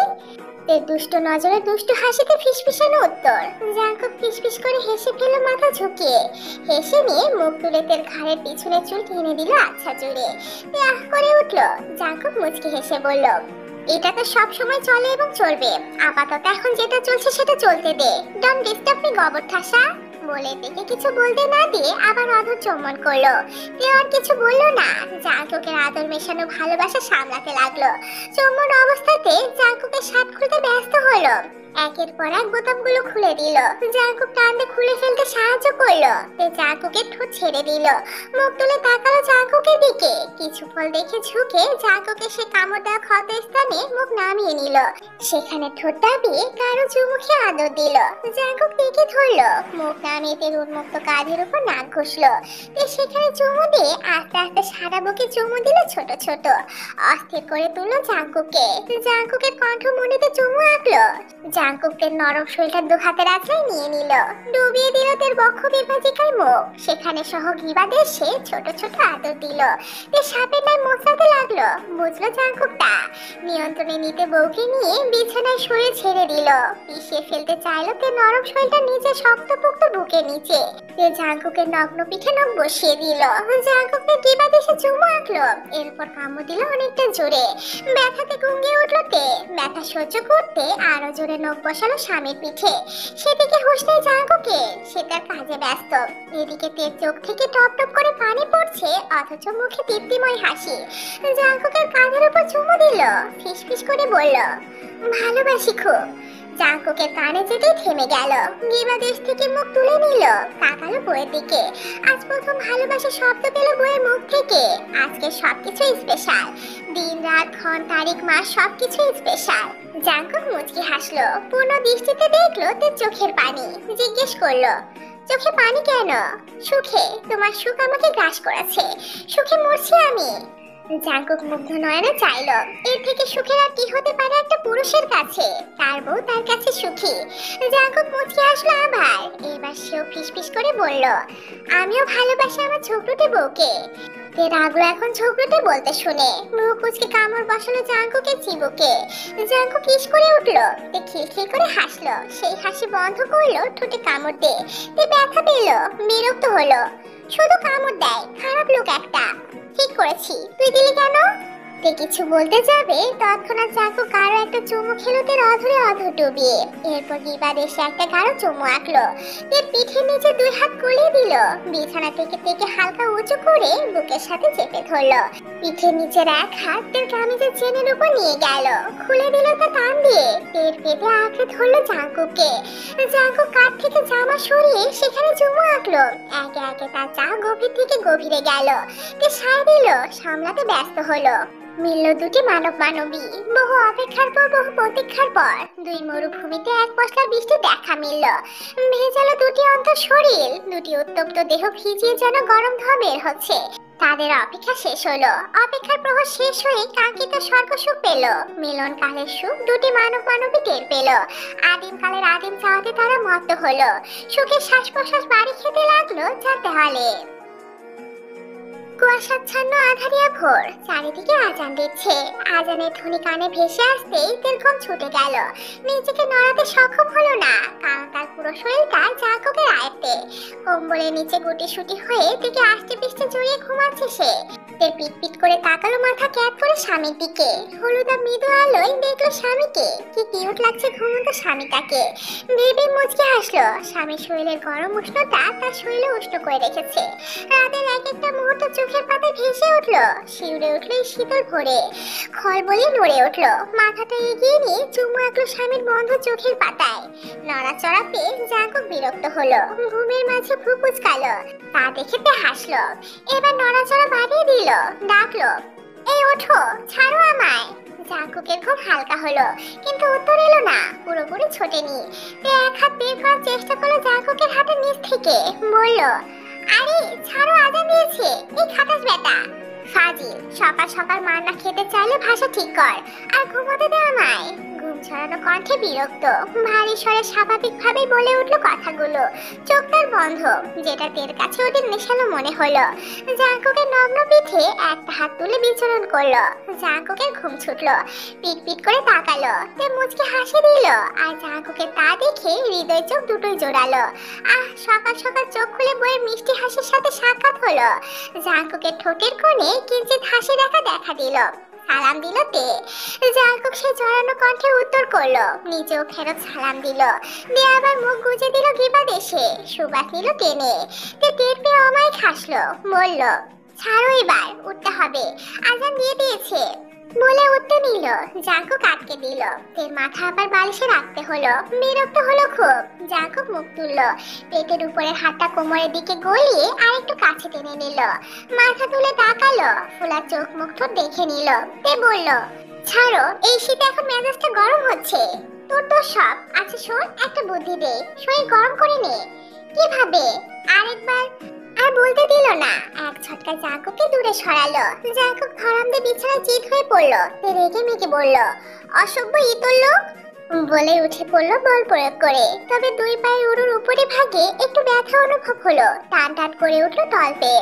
তে দুষ্ট নজরে দুষ্ট হাসিতে ফিসফিসানো উত্তর। জাঙ্কুক ফিসফিস করে হেসে ফেলল মাথা ঝুঁকিয়ে। হেসে নিয়ে মুখ তুলে তের ঘাড়ের পিছনে চুল টেনে দিল আচ্ছা জুড়ে। তে আহ করে উঠল। জাঙ্কুক মুচকি হেসে বলল, এটা তো সব সময় চলে এবং চলবে। আপাতত এখন যেটা চলছে সেটা চলতে দে। ডোন্ট ডিস্টার্ব মি গোবর ঠাসা। বলে দেখে কিছু বলতে না দিয়ে আবার অধর চুম্বন করলো। কেউ আর কিছু বললো না। জাঙ্কুকের আদর মেশানো ভালোবাসা সামলাতে লাগলো। চুম্বন অবস্থাতে জাঙ্কুকের শার্ট খুলতে ব্যস্ত হলো। একের পর এক বোতামগুলো খুলে দিল। জাঙ্কুক টানতে খুলে ফেলতে সাহায্য করলো। তে জাঙ্কুকের ঠোঁট ছেড়ে দিল। মুখ তুলে তাকালো জাঙ্কুকের দিকে। কিছু ফল দেখে ঝুঁকে জাঙ্কুকের সে কামড় দেওয়া ক্ষত স্থানে মুখ নামিয়ে নিল। সেখানে ঠোঁট দাবিয়ে কারো চুমুখে আদর দিল। জাঙ্কুক দেখে ধরলো। মুখ নামিয়ে তের উন্মুক্ত কাঁধের উপর নাক ঘষলো। তে সেখানে চুমু দিয়ে আস্তে আস্তে সারা বুকে চুমু দিল ছোট ছোট। অস্থির করে তুললো জাঙ্কুককে। জাঙ্কুকের কণ্ঠ মনেতে চুমু আঁকলো। জাঙ্কুকের নরম শরীরটা দু হাতের আঁচড়ায় নিয়ে নিল। ডুবিয়ে দিল তের বক্ষ বিভাজিকার মুখ। সেখানে সহ গিবাদের সে ছোট ছোট আদর দিল। তে সাপের ন্যায় মোছাতে লাগলো। বুঝলো জাঙ্কুকটা। নিয়ন্ত্রণে নিতে বউকে নিয়ে বিছানায় শুয়ে ছেড়ে দিল। পিষিয়ে ফেলতে চাইলো তে নরম শরীরটা নিচে শক্তপোক্ত বুকের নিচে। তে জাঙ্কুকের নগ্ন পিঠে নখ বসিয়ে দিল। জাঙ্কুকের গিবাদ এসে চুমু আঁকলো। এরপর কামড় দিল অনেকটা জোরে। ব্যথাতে গুঙ্গিয়ে উঠলো তে। ব্যথা সহ্য করতে আরো জোরে নখ বসালো স্বামীর পিঠে। সেদিকে হুঁশ নেই জাঙ্কুকে। সে তার কাজে ব্যস্ত। এদিকে তের চোখ থেকে টপ টপ করে পানি পড়ছে, অথচ মুখে তৃপ্তিময় হাসি। জাঙ্কুকের কাঁধের উপর চুমু দিল। ফিসফিস করে বলল, ভালোবাসি খুব। জাঙ্কুকের কানে যেতেই থেমে গেল। গিবা দেশ থেকে মুখ তুলে নিল। তাকালো বইয়ের দিকে। আজ প্রথম ভালোবাসা শব্দ পেল বইয়ের মুখ থেকে। আজকে সবকিছু স্পেশাল। দিন রাত ক্ষণ তারিখ মাস সবকিছু স্পেশাল। জাঙ্কুক মুচকি হাসলো। পূর্ণ দৃষ্টিতে দেখলো তের চোখের পানি। জিজ্ঞেস করলো, চোখে পানি কেন? সুখে। তোমার সুখ আমাকে গ্রাস করেছে। সুখে মরছি আমি। জাঙ্কুক মুগ্ধ নয়নে চাইলো। এর থেকে সুখের আর কি হতে পারে একটা পুরুষের কাছে? তার বউ তার কাছে সুখী। জাঙ্কুক মুচকি হাসলো আবার। এবার সেও ফিসফিস করে বলল, আমিও ভালোবাসি আমার ছোট্টটি বউকে। তে রাগলো এখন ছোকরোতে বলতে শুনে। মুখ কুচকে কামড় বসালো জাঙ্কুকের চিবুকে। জাঙ্কুক ইস করে উঠলো। তে খিলখিল করে হাসলো। সেই হাসি বন্ধ করলো ঠোঁটে কামড় দিয়ে। তে ব্যথা পেল। বিরক্ত হলো। শুধু কামড় দেয়, খারাপ লোক একটা। ঠিক করেছি, তুই দিলি কেন? তে কিছু বলতে যাবে তৎক্ষণাৎ জাঙ্কুক কারো একটা চুমু খেলো তের অধরে অধর ডুবিয়ে। এরপর গিবাদ এসে একটা গাঢ় চুমু আঁকলো। তের পিঠের নিচে দুই হাত গলিয়ে দিল। বিছানা থেকে তেকে হালকা উঁচু করে বুকের সাথে চেপে ধরলো। পিঠের নিচের এক হাত তের কামিজের চেনের উপর নিয়ে গেল। খুলে দিল তা টান দিয়ে। তের পেটে আঁকড়ে ধরলো জাঙ্কুককে। জাঙ্কুক কাঠ থেকে জামা সরিয়ে সেখানে চুমু আঁকলো। একে একে তার চা গভীর থেকে গভীরে গেল। তে সায় দিল। সামলাতে ব্যস্ত হলো। মিলল দুটি মানব মানবী। বহু অপেক্ষার পর বহু প্রতীক্ষার পর দুই মরুভূমিতে এক পশলা বৃষ্টি দেখা মিলল। ভেজালো দুটি অন্তর শরীর। দুটি উত্তপ্ত দেহ ভিজিয়ে যেন গরম ধোঁয়া বের হচ্ছে। তাদের অপেক্ষা শেষ হলো। অপেক্ষার প্রহর শেষ হয়ে কাঙ্ক্ষিত স্বর্গ সুখ পেল। মিলন কালের সুখ দুটি মানব মানবী টের পেল। আদিম কালের আদিম চাওয়াতে তারা মত্ত হলো। সুখের শ্বাস প্রশ্বাস বাড়ি খেতে লাগলো যার দেওয়ালে। কুয়াশাচ্ছন্ন আধারিয়া ভোর। চারিদিকে আজান দিচ্ছে। আজানের ধ্বনি কানে ভেসে আসতেই তের ঘুম ছুটে গেল। নিজেকে নড়াতে সক্ষম হলো না, কারণ তার পুরো শরীরটা জাঙ্কুকের আয়ত্তে। কম্বলের নিচে গুটিসুটি হয়ে থেকে আষ্টে পিষ্টে জড়িয়ে ঘুমাচ্ছে সে। তের পিট পিট করে তাকালো মাথা ক্যাপ করে স্বামীর দিকে। হলুদা মৃদু আলোয় দেখলো স্বামীকে। কি কিউট লাগছে ঘুমন্ত স্বামীটাকে। ভেবে মুচকে হাসলো। স্বামীর শরীরের গরম উষ্ণতা তার শরীরে উষ্ণ করে রেখেছে। রাতের এক একটা মুহূর্ত চোখের পাতায় ভেসে উঠলো। শিউরে উঠলো এই শীতল ভোরে। খলবলে নড়ে উঠলো। মাথাটা এগিয়ে নিয়ে চুমু আঁকলো স্বামীর বন্ধ চোখের পাতায়। নড়াচড়া পেয়ে জাঙ্কুক বিরক্ত হলো। ঘুমের মাঝে ভ্রু কুঁচকালো। তা দেখে তে হাসলো। এবার নড়াচড়া বাড়িয়ে দিল। ডাকলো, এই ওঠো, ছাড়ো আমায়। জাঙ্কুকের খুব হালকা হলো, কিন্তু উত্তর এলো না। পুরোপুরি ছোটেনি। তে এক হাত বের করার চেষ্টা করলো জাঙ্কুকের হাতের নিচ থেকে। বলল, আরে ছাড়ো, আজান দিয়েছে। এই খাটাস বেটা ফাজিল। সকাল সকাল মার না খেতে চাইলে ভাষা ঠিক কর আর ঘুমোতে দে আমায়। ঘুম ছড়ানো কণ্ঠে বিরক্ত। ভারী স্বরে স্বাভাবিকভাবে বলে উঠলো কথাগুলো, চোখ তার বন্ধ, যেটা তের কাছে ওদের নেশালো মনে হলো। জাঙ্কুকের নগ্ন পিঠে একটা হাত তুলে বিচরণ করলো। জাঙ্কুকের ঘুম ছুটলো, পিট পিট করে তাকালো, তে মুচকে হাসি দিল। আর জাঙ্কুকের তা দেখে হৃদয় চোখ দুটোই জোড়ালো। সকাল সকাল চোখ খুলে বইয়ের মিষ্টি হাসির সাথে সাক্ষাৎ হলো। জাঙ্কুকের ঠোঁটের কোণে কিঞ্চিত হাসি দেখা দিল। সালাম দিল তে। জাঙ্কুক সে জড়ানো কণ্ঠে উত্তর করলো, নিজেও ফেরত সালাম দিল। দিয়ে আবার মুখ গুজে দিল গিবা দেশে, সুবাস নিল টেনে। তে টের পেয়ে অমায়িক হাসলো, বলল, ছাড়ো এবার, উঠতে হবে, আজান দিয়ে দিয়েছে বলে উঠতে নিল। জাঙ্কুক আটকে দিল। তের মাথা আবার বালিশে রাখতে হলো। বিরক্ত হলো খুব। জাঙ্কুক মুখ তুলল, পেটের উপরের হাতটা কোমরের দিকে গলিয়ে আরেকটু কাছে টেনে নিল। মাথা তুলে তাকালো, ফোলা চোখ মুখ ঠোঁট দেখে নিল। তে বলল, ছাড়ো, এই শীতে এখন মেজাজটা গরম হচ্ছে। তোর তো সব আচ্ছা শোন, একটা বুদ্ধি দে, শরীর গরম করে নে। কিভাবে? আরেকবার। আর বলতে দিল না, এক ঝটকায় জাঙ্কুককে দূরে সরালো। জাঙ্কুক ধরাম দিয়ে বিছানায় চিত হয়ে পড়লো। তে রেগে মেগে বলল, অসভ্য ইতর লোক বলে উঠে পড়লো বল প্রয়োগ করে। তবে দুই পায়ের উড়ুর উপরে ভাগে একটু ব্যথা অনুভব হলো। টান টান করে উঠলো তলপে,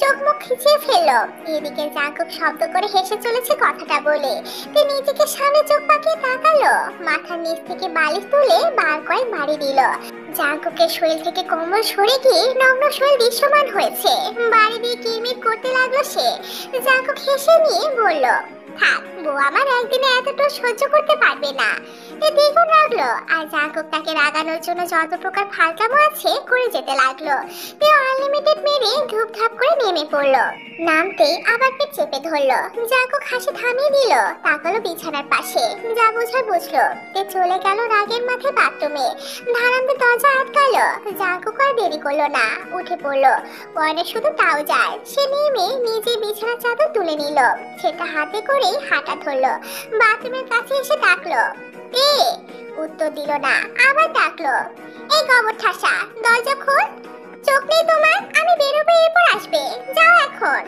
চোখ মুখ খিচিয়ে ফেললো। এদিকে জাঙ্কুক শব্দ করে হেসে চলেছে কথাটা বলে। তে নিজেকে সামনে চোখ পাকিয়ে তাকালো, মাথার নিচ থেকে বালিশ তুলে বার কয়েক বাড়ি দিল। জাঙ্কুকের শরীর থেকে কম্বল সরে গিয়ে নগ্ন শরীর দৃশ্যমান হয়েছে। বাড়ি দিয়ে কিরমির করতে লাগলো সে। জাঙ্কুক হেসে নিয়ে বলল, থাক, বউ আমার একদিনে এতটা সহ্য করতে পারবে না। দ্বিগুণ রাগলো। আর জাঙ্কুক তাকে রাগানোর জন্য যত প্রকার ফালতামো আছে করে যেতে লাগলো। তেও আনলিমিটেড মেরে ধূপধাপ করে নেমে পড়লো। নামতেই আবার পেট চেপে ধরলো। জাঙ্কুক হাসি থামিয়ে দিল, তাকালো বিছানার পাশে। যা বোঝার বুঝলো। তে চলে গেল রাগের মাথায় বাথরুমে। ধারামতে দরজা আটকালো। জাঙ্কুক আর দেরি করলো না, উঠে পড়লো। পরনে শুধু ট্রাউজার। সে নেমে নিজে বিছানার চাদর তুলে নিল, সেটা হাতে করে হাঁটা ধরলো। বাথরুমের কাছে এসে ডাকলো, এ উত্তর দিল না। আবার ডাকলো, এই গোবর ঠাসা, দরজা খোল। চোখ নেই তোমার? আমি বেরোবো, এরপর আসবে, যাও এখন।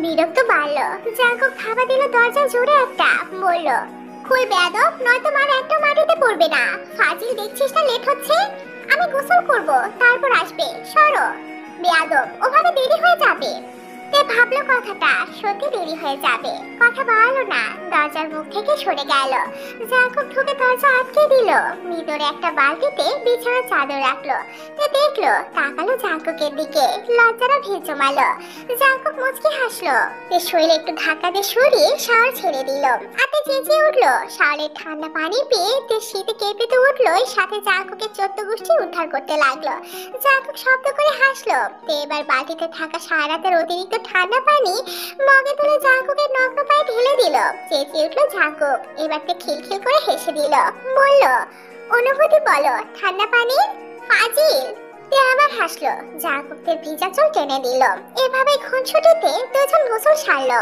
বিরক্ত বাড়লো। জাঙ্কুক থাবা দিল দরজা জোরে একটা, বলল, খুল বেয়াদব, নয়তো মার একটা মাটিতে পড়বে না। ফাজিল দেখছিস না লেট হচ্ছে? আমি গোসল করব, তারপর আসবে, সরো। বেয়াদব, ওভাবে দেরি হয়ে যাবে। তে ভাবলো কথাটা সত্যি দেরি হয়ে যাবে, কথা বাড়ালো না, দরজার মুখ থেকে সরে গেল। জাঙ্কুক ঢুকে দরজা আটকে দিল। ভিতরে একটা বালতিতে বিছানার চাদর রাখলো। তে দেখলো, তাকালো জাঙ্কুকের দিকে, লজ্জারা ভিড় জমালো। জাঙ্কুক মুচকি হাসলো। তে শরীরে একটু ধাক্কা দিয়ে সরিয়ে শাওয়ার ছেড়ে দিল। হাতে চেঁচিয়ে উঠলো। শাওয়ারের ঠান্ডা পানি পেয়ে তে শীতে কেঁপে তো উঠলোই, সাথে জাঙ্কুকের 14 গোষ্ঠী উদ্ধার করতে লাগলো। জাঙ্কুক শব্দ করে হাসলো। তে এবার বালতিতে থাকা সারা রাতের অতিরিক্ত ঠান্ডা পানি মগে তুলে জাঙ্কুকের নগ্ন পায়ে ঢেলে দিল। চেঁচিয়ে উঠলো জাঙ্কুক। এবার তে খিলখিল করে হেসে দিল, বলল, অনুভূতি বলো ঠান্ডা পানির, ফাজিল। তে আবার হাসলো। জাঙ্কুকের ভিজা চুল টেনে দিল। এভাবে খুনসুটিতে দুজন গোসল সারলো।